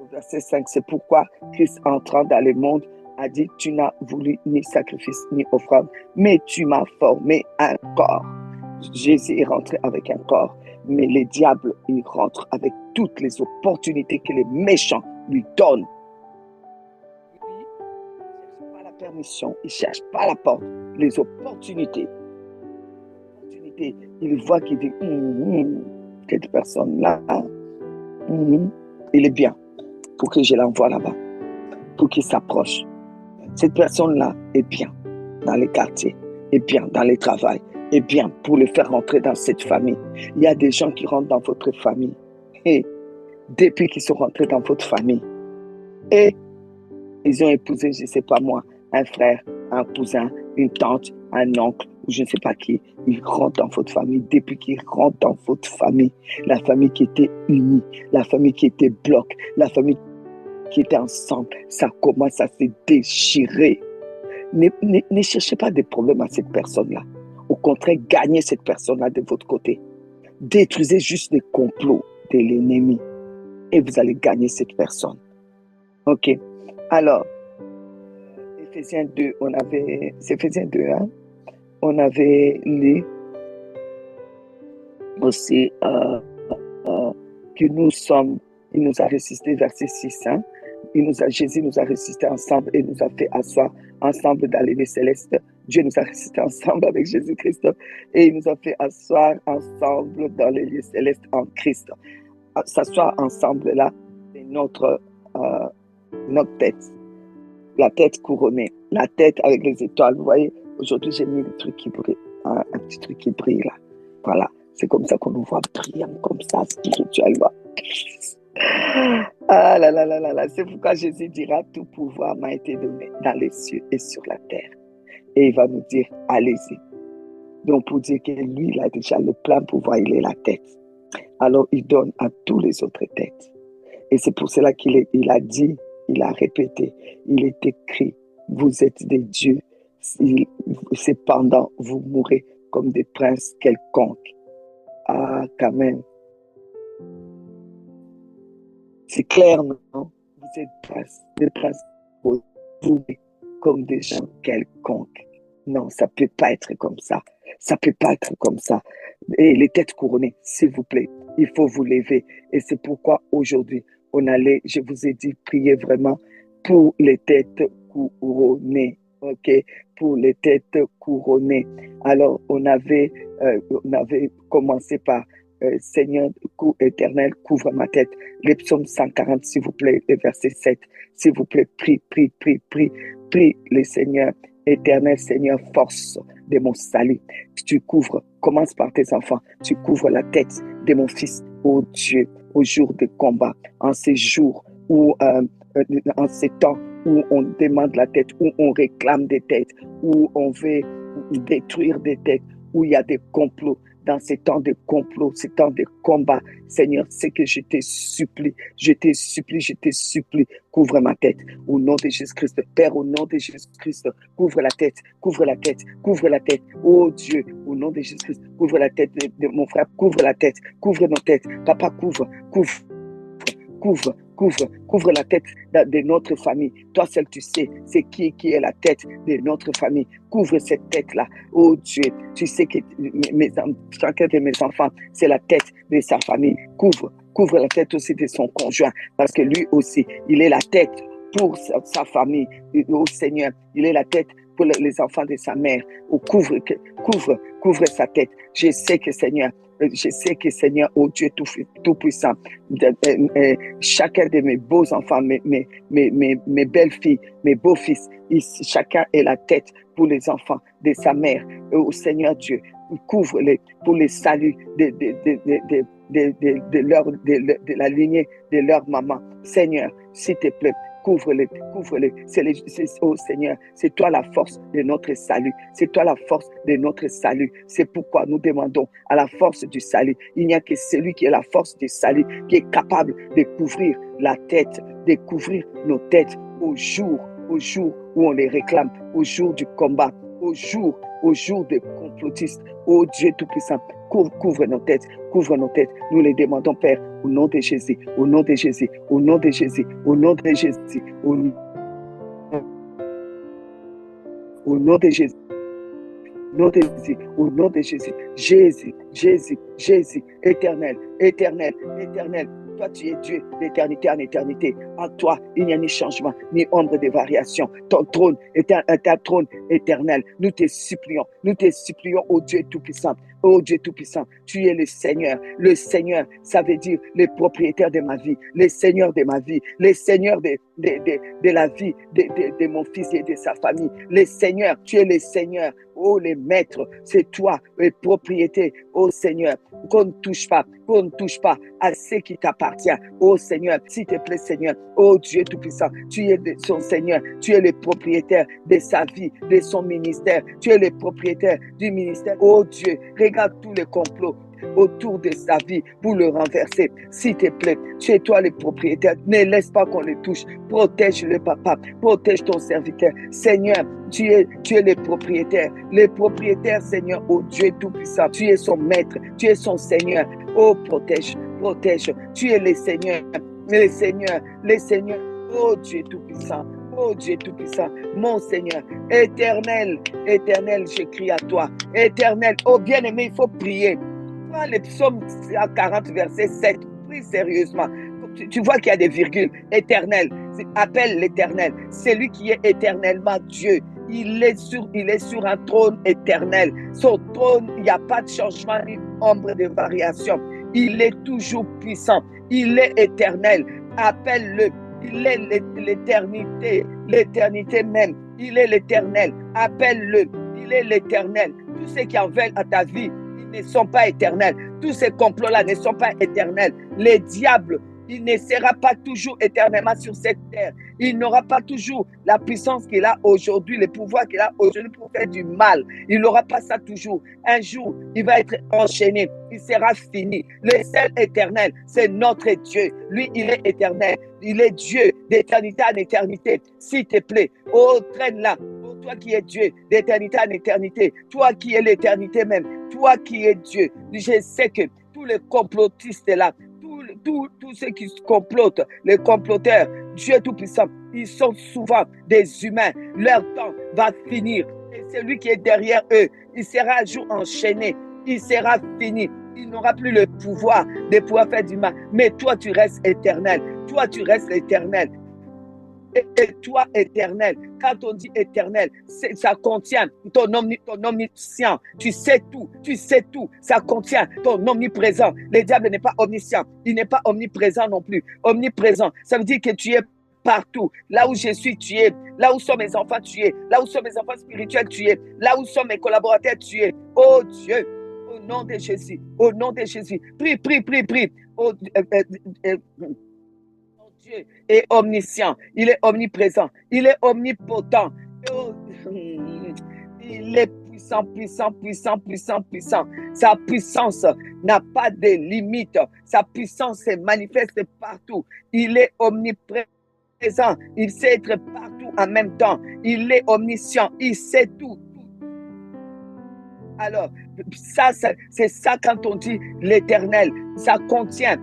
au verset 5, c'est pourquoi Christ entrant dans le monde a dit, tu n'as voulu ni sacrifice ni offrande, mais tu m'as formé un corps. Jésus est rentré avec un corps, mais les diables, ils rentrent avec toutes les opportunités que les méchants lui donnent. Il ne cherche pas la permission, il ne cherche pas la porte, les opportunités. Il voit qu'il dit, cette personne-là, il est bien, pour que je l'envoie là-bas, pour qu'il s'approche. Cette personne-là est bien dans les quartiers, est bien dans les travails, est bien pour le faire rentrer dans cette famille. Il y a des gens qui rentrent dans votre famille et depuis qu'ils sont rentrés dans votre famille, et Ils ont épousé, je ne sais pas moi, un frère, un cousin, une tante, un oncle, ou je ne sais pas qui. Ils rentrent dans votre famille. Depuis qu'ils rentrent dans votre famille, la famille qui était unie, la famille qui était bloc, la famille qui était ensemble, ça commence à se déchirer. Ne cherchez pas des problèmes à cette personne-là. Au contraire, gagnez cette personne-là de votre côté. Détruisez juste les complots de l'ennemi et vous allez gagner cette personne. Ok. Alors, Éphésiens 2, c'est Éphésiens 2, hein? On avait lu aussi que nous sommes, il nous a résisté, verset 6, hein? Jésus nous a résisté ensemble et nous a fait asseoir ensemble dans les lieux célestes. Dieu nous a résisté ensemble avec Jésus-Christ et il nous a fait asseoir ensemble dans les lieux célestes en Christ. S'asseoir ensemble là, c'est notre tête, la tête couronnée, la tête avec les étoiles. Vous voyez, aujourd'hui j'ai mis le truc qui brille, un petit truc qui brille là. Voilà, c'est comme ça qu'on nous voit brillant comme ça spirituellement. Ah là là là là là, c'est pourquoi Jésus dira tout pouvoir m'a été donné dans les cieux et sur la terre. Et il va nous dire allez-y. Donc pour dire que lui, il a déjà le plein pouvoir, il est la tête. Alors il donne à tous les autres têtes. Et c'est pour cela qu'il a dit, il a répété, il est écrit, vous êtes des dieux, cependant vous mourrez comme des princes quelconques. Ah, quand même. C'est clair, non? Vous êtes des princes, vous mourrez comme des gens quelconques. Non, ça ne peut pas être comme ça. Ça ne peut pas être comme ça. Et les têtes couronnées, s'il vous plaît, il faut vous lever. Et c'est pourquoi aujourd'hui, je vous ai dit, priez vraiment pour les têtes couronnées. Ok, pour les têtes couronnées. Alors, on avait commencé par Seigneur éternel, couvre ma tête. Les psaumes 140, s'il vous plaît, le verset 7. S'il vous plaît, prie le Seigneur éternel, Seigneur, force de mon salut. Tu couvres, commence par tes enfants, tu couvres la tête de mon fils, ô Dieu, au jour de combat, en ces jours où, en ces temps où on demande la tête, où on réclame des têtes, où on veut détruire des têtes, où il y a des complots. Dans ces temps de complot, ces temps de combat, Seigneur, c'est que je te supplie, couvre ma tête, au nom de Jésus-Christ. Père, au nom de Jésus-Christ, couvre la tête, oh Dieu, au nom de Jésus-Christ, couvre la tête de mon frère, couvre la tête, couvre nos têtes, papa, couvre la tête de notre famille. Toi seul tu sais, c'est qui est la tête de notre famille. Couvre cette tête-là. Oh Dieu, tu sais que chacun de mes enfants, c'est la tête de sa famille. Couvre la tête aussi de son conjoint, parce que lui aussi, il est la tête pour sa famille. Oh Seigneur, il est la tête pour les enfants de sa mère. Oh, couvre sa tête. Je sais que Seigneur, oh Dieu tout-puissant, chacun de mes beaux enfants, mes belles filles, mes beaux fils, chacun est la tête pour les enfants de sa mère. Oh Seigneur Dieu, couvre-les pour les saluts de la lignée de leur maman. Seigneur, s'il te plaît, couvre-les. Oh Seigneur, c'est toi la force de notre salut. C'est toi la force de notre salut. C'est pourquoi nous demandons à la force du salut. Il n'y a que celui qui est la force du salut, qui est capable de couvrir la tête, de couvrir nos têtes au jour où on les réclame, au jour du combat, au jour des complotistes. Oh Dieu Tout-Puissant, couvre nos têtes. Nous les demandons, Père, au nom de Jésus, au nom de Jésus, au nom de Jésus, au nom de Jésus, au nom de Jésus. Au nom de Jésus, Jésus, éternel. Toi, tu es Dieu d'éternité en éternité. En toi, il n'y a ni changement, ni ombre de variation. Ton trône est un trône éternel. Nous te supplions, ô Dieu Tout-Puissant. Oh Dieu Tout-Puissant, tu es le Seigneur. Le Seigneur, ça veut dire le propriétaire de ma vie, le Seigneur de ma vie, le Seigneur de la vie de mon fils et de sa famille. Le Seigneur, tu es le Seigneur. Oh, les maîtres, c'est toi, les propriétés. Oh Seigneur, qu'on ne touche pas, qu'on ne touche pas à ce qui t'appartient. Oh Seigneur, s'il te plaît Seigneur, oh Dieu Tout-Puissant, tu es son Seigneur, tu es le propriétaire de sa vie, de son ministère, tu es le propriétaire du ministère. Oh Dieu, regarde tous les complots autour de sa vie pour le renverser. S'il te plaît, tu es toi le propriétaire. Ne laisse pas qu'on le touche. Protège le papa. Protège ton serviteur. Seigneur, tu es le propriétaire. Le propriétaire, Seigneur, oh Dieu Tout-Puissant. Tu es son maître. Tu es son Seigneur. Oh, protège, protège. Tu es le Seigneur. Le Seigneur, le Seigneur. Oh Dieu Tout-Puissant. Oh Dieu Tout-Puissant, mon Seigneur, éternel, éternel, j'écris à toi. Éternel, oh bien-aimé, il faut prier. Prends les psaumes 40, verset 7. Prie sérieusement. Tu vois qu'il y a des virgules. Éternel. Appelle l'éternel. C'est lui qui est éternellement Dieu. Il est sur un trône éternel. Son trône, il n'y a pas de changement ni ombre de variation. Il est toujours puissant. Il est éternel. Appelle-le. Il est l'éternité. L'éternité même. Il est l'éternel. Appelle-le. Il est l'éternel. Tous ceux qui en veulent à ta vie, ne sont pas éternels. Tous ces complots-là ne sont pas éternels. Les diables, il ne sera pas toujours éternellement sur cette terre. Il n'aura pas toujours la puissance qu'il a aujourd'hui, le pouvoir qu'il a aujourd'hui pour faire du mal. Il n'aura pas ça toujours. Un jour, il va être enchaîné. Il sera fini. Le seul éternel, c'est notre Dieu. Lui, il est éternel. Il est Dieu d'éternité en éternité. S'il te plaît, oh, traîne-la. Oh, toi qui es Dieu d'éternité en éternité. Toi qui es l'éternité même. Toi qui es Dieu. Je sais que tous les complotistes là, tous ceux qui complotent, les comploteurs, Dieu Tout-Puissant, ils sont souvent des humains. Leur temps va finir. Et celui qui est derrière eux, il sera un jour enchaîné. Il sera fini. Il n'aura plus le pouvoir de pouvoir faire du mal. Mais toi, tu restes éternel. Toi, tu restes éternel. Et toi, éternel, quand on dit éternel, ça contient ton omniscient. Tu sais tout. Ça contient ton omniprésent. Le diable n'est pas omniscient, il n'est pas omniprésent non plus. Omniprésent, ça veut dire que tu es partout. Là où je suis, tu es. Là où sont mes enfants, tu es. Là où sont mes enfants spirituels, tu es. Là où sont mes collaborateurs, tu es. Oh Dieu, au nom de Jésus, au nom de Jésus, prie. Oh, Dieu est omniscient, il est omniprésent, il est omnipotent. Oh, il est puissant. Sa puissance n'a pas de limite. Sa puissance se manifeste partout. Il est omniprésent. Il sait être partout en même temps. Il est omniscient. Il sait tout. Alors, ça, c'est ça quand on dit l'éternel. Ça contient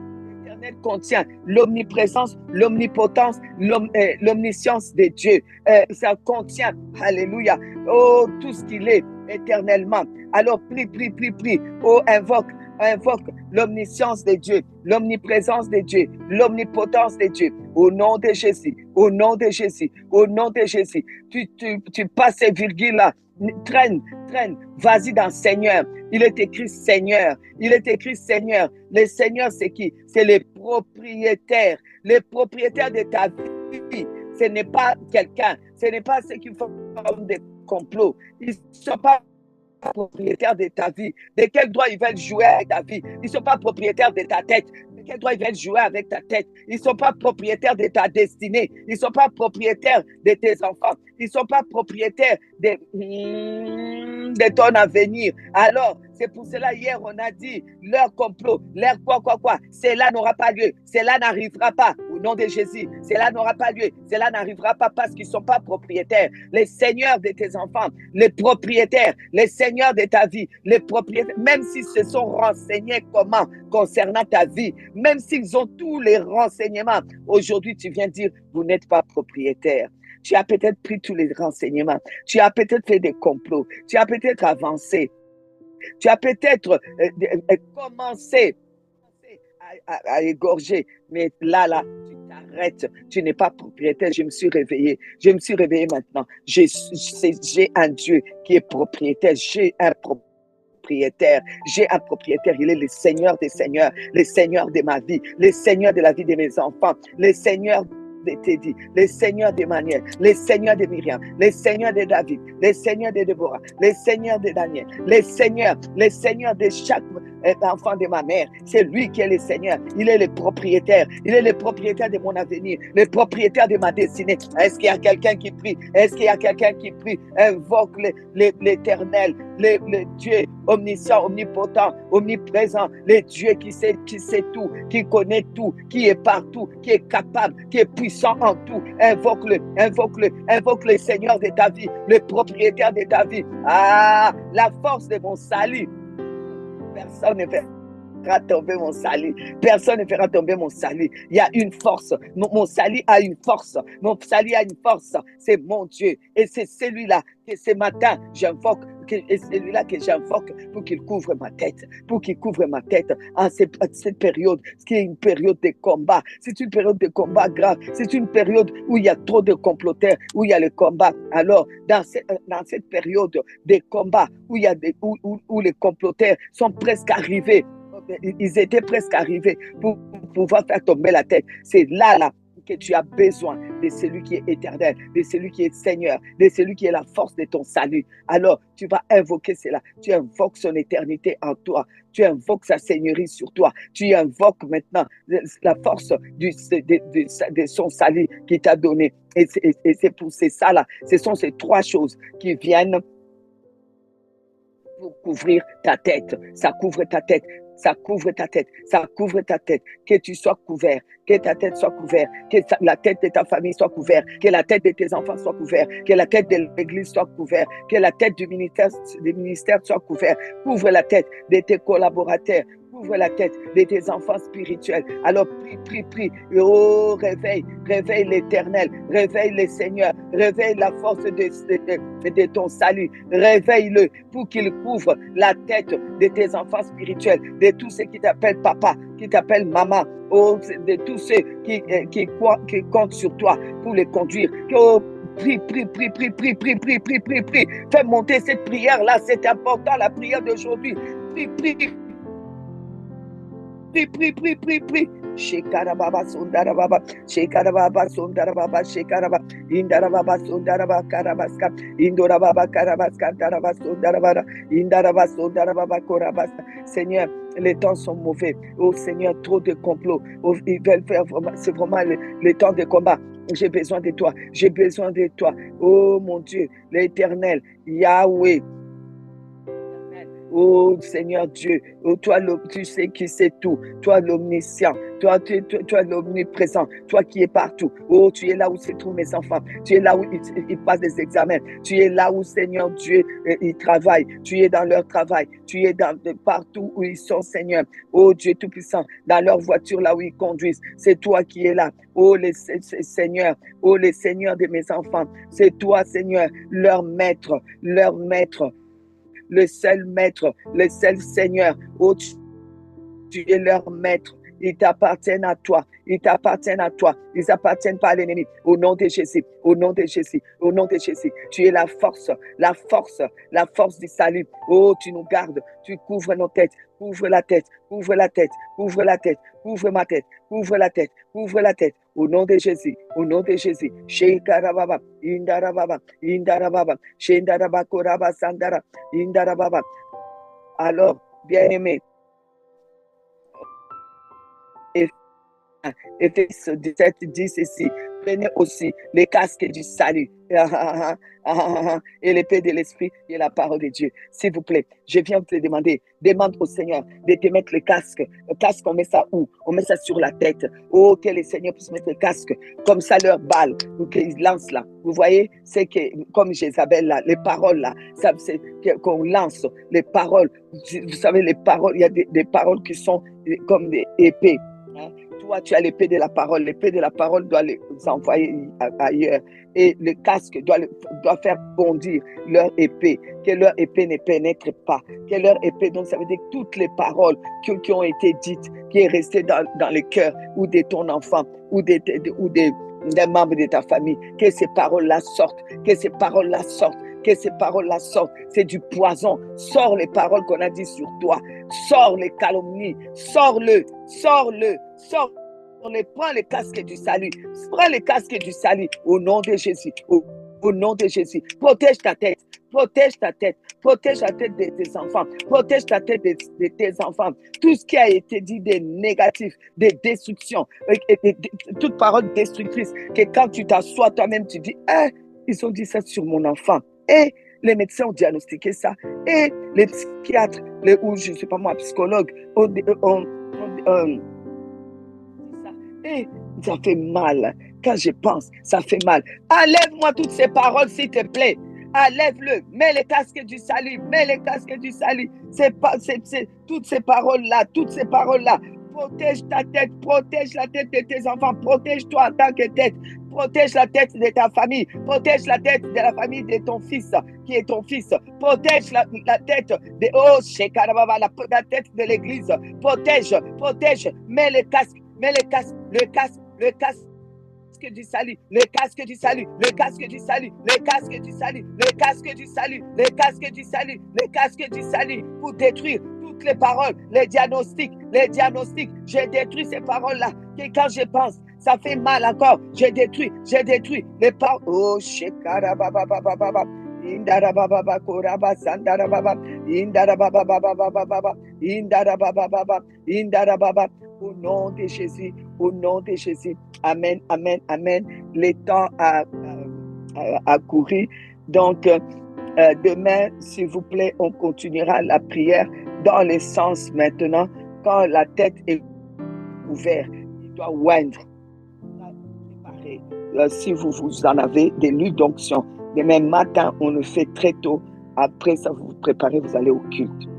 l'omniprésence, l'omnipotence, l'omniscience de Dieu. Ça contient, alléluia, oh, tout ce qu'il est éternellement. Alors, prie. Oh, invoque l'omniscience de Dieu, l'omniprésence de Dieu, l'omnipotence de Dieu. Au nom de Jésus, au nom de Jésus. Tu passes ces virgules-là. Traîne, vas-y dans Seigneur. Il est écrit Seigneur. Le Seigneur, c'est qui? C'est les propriétaires de ta vie. Ce n'est pas quelqu'un, ce n'est pas ceux qui font des complots. Ils ne sont pas propriétaires de ta vie. De quel droit ils veulent jouer avec ta vie? Ils ne sont pas propriétaires de ta tête. De quel droit ils veulent jouer avec ta tête? Ils ne sont pas propriétaires de ta destinée. Ils ne sont pas propriétaires de tes enfants. Ils ne sont pas propriétaires de ton avenir. Alors, c'est pour cela, hier, on a dit, leur complot, leur quoi, cela n'aura pas lieu. Cela n'arrivera pas. Au nom de Jésus, cela n'aura pas lieu. Cela n'arrivera pas parce qu'ils ne sont pas propriétaires. Les seigneurs de tes enfants, les propriétaires, les seigneurs de ta vie, les propriétaires, même s'ils se sont renseignés comment concernant ta vie, même s'ils ont tous les renseignements, aujourd'hui, tu viens dire, vous n'êtes pas propriétaire. Tu as peut-être pris tous les renseignements. Tu as peut-être fait des complots. Tu as peut-être avancé. Tu as peut-être commencé à égorger. Mais là, tu t'arrêtes. Tu n'es pas propriétaire. Je me suis réveillé maintenant. J'ai un Dieu qui est propriétaire. J'ai un propriétaire. Il est le Seigneur des Seigneurs, le Seigneur de ma vie, le Seigneur de la vie de mes enfants, le Seigneur de Teddy, les seigneurs d'Emmanuel, les seigneurs de Myriam, les seigneurs de David, les seigneurs de Déborah, les seigneurs de Daniel, les seigneurs de chaque enfant de ma mère. C'est lui qui est le Seigneur. Il est le propriétaire. Il est le propriétaire de mon avenir, le propriétaire de ma destinée. Est-ce qu'il y a quelqu'un qui prie? Est-ce qu'il y a quelqu'un qui prie? Invoque l'Éternel, le Dieu omniscient, omnipotent, omniprésent, le Dieu qui sait tout, qui connaît tout, qui est partout, qui est capable, qui est puissant en tout. Invoque-le, invoque-le, invoque le Seigneur de ta vie, le propriétaire de ta vie. Ah, la force de mon salut. Personne ne fera tomber mon salut. Personne ne fera tomber mon salut. Il y a une force. Mon salut a une force. Mon salut a une force. C'est mon Dieu. Et c'est celui-là que ce matin, j'invoque. Et celui-là que j'invoque pour qu'il couvre ma tête. Pour qu'il couvre ma tête en cette période, ce qui est une période de combat. C'est une période de combat grave. C'est une période où il y a trop de comploteurs, où il y a le combat. Alors, dans cette période de combat, où les comploteurs sont presque arrivés, ils étaient presque arrivés pour pouvoir faire tomber la tête. C'est là que tu as besoin de celui qui est éternel, de celui qui est Seigneur, de celui qui est la force de ton salut. Alors, tu vas invoquer cela. Tu invoques son éternité en toi. Tu invoques sa seigneurie sur toi. Tu invoques maintenant la force de son salut qu'il t'a donné. Et c'est ça là. Ce sont ces trois choses qui viennent pour couvrir ta tête. Ça couvre ta tête. Ça couvre ta tête, ça couvre ta tête, que tu sois couvert, que ta tête soit couverte, que la tête de ta famille soit couverte, que la tête de tes enfants soit couverte, que la tête de l'église soit couverte, que la tête du ministère soit couverte. Couvre la tête de tes collaborateurs, couvre la tête de tes enfants spirituels. Alors prie. Oh, réveille l'Éternel, réveille le Seigneur, réveille la force de ton salut, réveille-le pour qu'il couvre la tête de tes enfants spirituels, de tous ceux qui t'appellent papa, qui t'appellent maman, oh, de tous ceux qui comptent sur toi pour les conduire. Oh, prie. Fais monter cette prière-là, c'est important, la prière d'aujourd'hui. Prie. Shekarababa Sundarababa, Shekarababa Sundarababa, Shekaraba, Indarababa Sundaraba Karabaska, Indorababa Karabaska, Daraba Sundarabara, Indaraba Sundarababa Korabasta. Seigneur, les temps sont mauvais. Oh Seigneur, trop de complots. Oh, ils veulent faire vraiment, c'est vraiment le temps de combat. J'ai besoin de toi. J'ai besoin de toi. Oh mon Dieu, l'Éternel, Yahweh. Oh Seigneur Dieu, oh, toi tu sais qui sait tout, toi l'omniscient, toi l'omniprésent, toi qui es partout. Oh, tu es là où se trouvent mes enfants, tu es là où ils passent des examens, tu es là où Seigneur Dieu, ils travaillent, tu es dans leur travail, tu es partout où ils sont Seigneur. Oh Dieu Tout-Puissant, dans leur voiture là où ils conduisent, c'est toi qui es là. Oh les Seigneur, oh les Seigneurs de mes enfants, c'est toi Seigneur, leur maître, le seul maître, le seul Seigneur. Oh, tu es leur maître. Ils t'appartiennent à toi. Ils t'appartiennent à toi. Ils n'appartiennent pas à l'ennemi. Au nom de Jésus. Au nom de Jésus. Au nom de Jésus. Tu es la force du salut. Oh, tu nous gardes. Tu couvres nos têtes. Couvre la tête. Couvre ma tête. Couvre la tête. Couvre la tête. Au nom de Jésus. Au nom de Jésus. Shekarababa. Indarababa. Shendaraba Koraba Sandara. Indarababa. Alors, bien-aimé, Éphésiens 17 dit ceci: prenez aussi les casques du salut et l'épée de l'esprit et la parole de Dieu. S'il vous plaît, je viens te demander, demande au Seigneur de te mettre le casque. Le casque, on met ça où? On met ça sur la tête. Oh, que le Seigneur puisse mettre le casque, comme ça leur balle, ou qu'ils lancent là. Vous voyez, c'est que, comme Jézabel là, les paroles là, ça, c'est qu'on lance les paroles. Vous savez, les paroles, il y a des paroles qui sont comme des épées. Toi, tu as l'épée de la parole. L'épée de la parole doit les envoyer ailleurs. Et le casque doit faire bondir leur épée. Que leur épée ne pénètre pas. Que leur épée, donc ça veut dire que toutes les paroles qui ont été dites, qui est restées dans le cœur ou de ton enfant ou des membres de ta famille, que ces paroles-là sortent. Que ces paroles-là sortent. Que ces paroles-là sortent. C'est du poison. Sors les paroles qu'on a dites sur toi. Sors les calomnies. Sors-le. Prends le casque du salut. Prends le casque du salut au nom de Jésus. Au nom de Jésus. Protège ta tête. Protège ta tête. Protège la tête de tes enfants. Protège la tête de tes enfants. Tout ce qui a été dit de négatif, de destruction, toute parole destructrice, que quand tu t'assois toi-même, tu dis, ah, ils ont dit ça sur mon enfant. Et les médecins ont diagnostiqué ça. Et les psychiatres, ou je ne sais pas moi, psychologues, et ça fait mal. Quand je pense, ça fait mal. Enlève-moi toutes ces paroles, s'il te plaît. Enlève-le. Mets les casques du salut. Mets les casques du salut. Toutes ces paroles-là. Toutes ces paroles-là. Protège ta tête. Protège la tête de tes enfants. Protège-toi en tant que tête. Protège la tête de ta famille. Protège la tête de la famille de ton fils, qui est ton fils. Protège la tête de la tête de l'église. Protège. Mets les casques. Mets le casque du salut, le casque du salut, le casque du salut, le casque du salut, le casque du salut, le casque du salut, le casque du salut, pour détruire toutes les paroles, les diagnostics. J'ai détruit ces paroles-là. Et quand je pense, ça fait mal encore. J'ai détruit les paroles. Oh, shekara baba baba baba. Indara baba baba koraba sandara baba. Indara baba baba baba baba. Indara baba baba. Indara baba. Au nom de Jésus, au nom de Jésus. Amen, amen, amen. Le temps a couru. Donc, demain, s'il vous plaît, on continuera la prière dans le sens maintenant. Quand la tête est ouverte, il doit oindre. Si vous en avez des luttes d'onction, demain matin, on le fait très tôt. Après ça, vous vous préparez, vous allez au culte.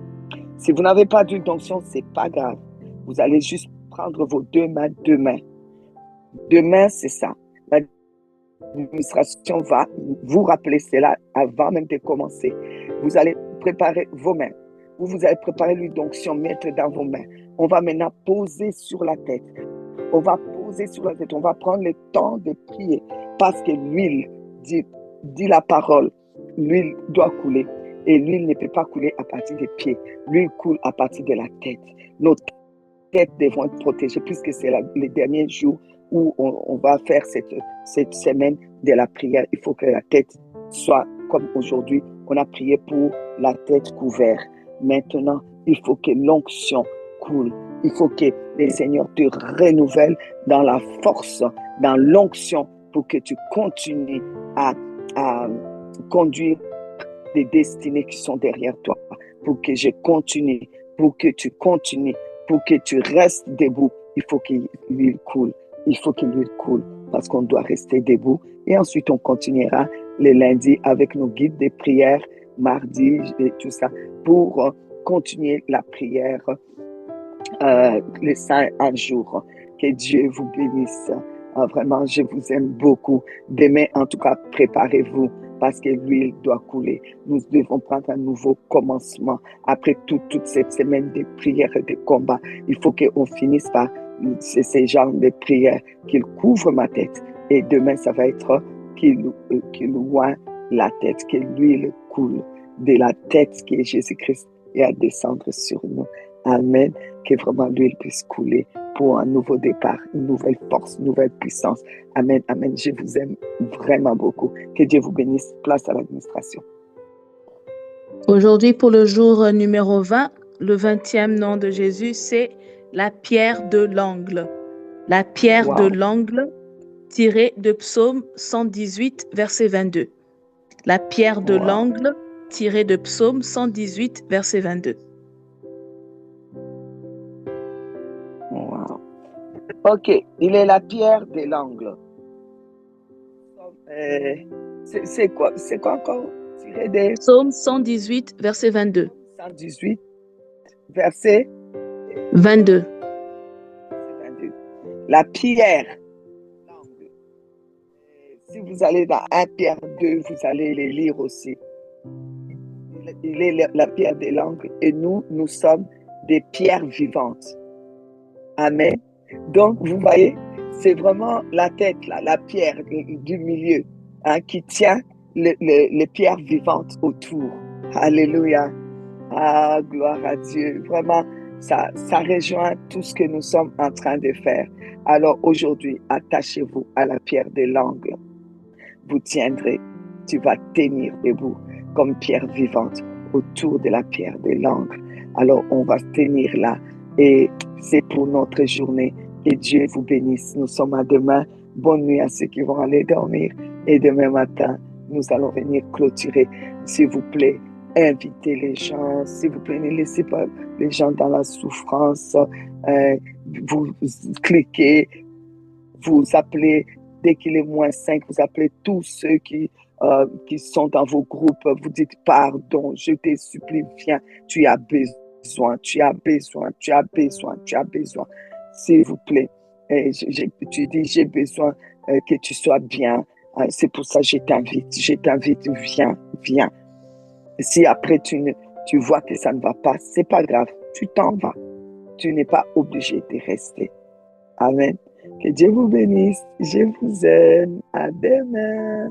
Si vous n'avez pas d'huile d'onction, ce n'est pas grave. Vous allez juste prendre vos deux mains. Demain, c'est ça. L'administration va vous rappeler cela avant même de commencer. Vous allez préparer vos mains. Vous allez préparer l'huile d'onction, mettre dans vos mains. On va maintenant poser sur la tête. On va prendre le temps de prier parce que l'huile dit la parole. L'huile doit couler et l'huile ne peut pas couler à partir des pieds. L'huile coule à partir de la tête. Nos têtes devront être protégées puisque c'est les derniers jours où on va faire cette semaine de la prière. Il faut que la tête soit comme aujourd'hui. On a prié pour la tête couverte. Maintenant, il faut que l'onction coule. Il faut que le Seigneur te renouvelle dans la force, dans l'onction pour que tu continues à conduire des destinées qui sont derrière toi. Pour que je continue, pour que tu continues, pour que tu restes debout, il faut que l'huile coule. Il faut que l'huile coule parce qu'on doit rester debout. Et ensuite, on continuera le lundi avec nos guides de prière, mardi et tout ça, pour continuer la prière les 5 jours. Que Dieu vous bénisse. Vraiment, je vous aime beaucoup. Demain, en tout cas, préparez-vous parce que l'huile doit couler. Nous devons prendre un nouveau commencement. Après toute cette semaine de prière et de combat, il faut qu'on finisse par ces genres de prières qu'il couvre ma tête. Et demain, ça va être qu'il oint la tête, que l'huile coule de la tête qui est Jésus-Christ et à descendre sur nous. Amen. Que vraiment l'huile puisse couler pour un nouveau départ, une nouvelle force, une nouvelle puissance. Amen, amen. Je vous aime vraiment beaucoup. Que Dieu vous bénisse. Place à l'administration. Aujourd'hui, pour le jour numéro 20, le 20e nom de Jésus, c'est la pierre de l'angle. La pierre de l'angle, tirée de Psaume 118, verset 22. La pierre de l'angle, tirée de Psaume 118, verset 22. Wow. Ok, il est la pierre de l'angle. C'est quoi encore? Tiré des... Psaume 118, verset 22. 118, verset 22. La pierre. Si vous allez dans 1 Pierre 2, vous allez les lire aussi. Il est la pierre de l'angle et nous sommes des pierres vivantes. Amen. Donc, vous voyez, c'est vraiment la tête, la pierre du milieu qui tient les pierres vivantes autour. Alléluia. Ah, gloire à Dieu. Vraiment, ça rejoint tout ce que nous sommes en train de faire. Alors aujourd'hui, attachez-vous à la pierre de l'angle. Vous tiendrez. Tu vas tenir debout. comme pierre vivante autour de la pierre de l'angle. Alors, on va tenir là et c'est pour notre journée. Que Dieu vous bénisse. Nous sommes à demain. Bonne nuit à ceux qui vont aller dormir. Et demain matin, nous allons venir clôturer. S'il vous plaît, invitez les gens. S'il vous plaît, ne laissez pas les gens dans la souffrance. Vous cliquez, vous appelez, dès qu'il est -5, vous appelez tous ceux qui sont dans vos groupes. Vous dites pardon, je te supplie, viens, tu as besoin, tu as besoin, tu as besoin, tu as besoin. S'il vous plaît, tu dis j'ai besoin que tu sois bien. C'est pour ça que je t'invite, viens, viens. Si après tu vois que ça ne va pas, c'est pas grave, tu t'en vas. Tu n'es pas obligé de rester. Amen. Que Dieu vous bénisse. Je vous aime. À demain.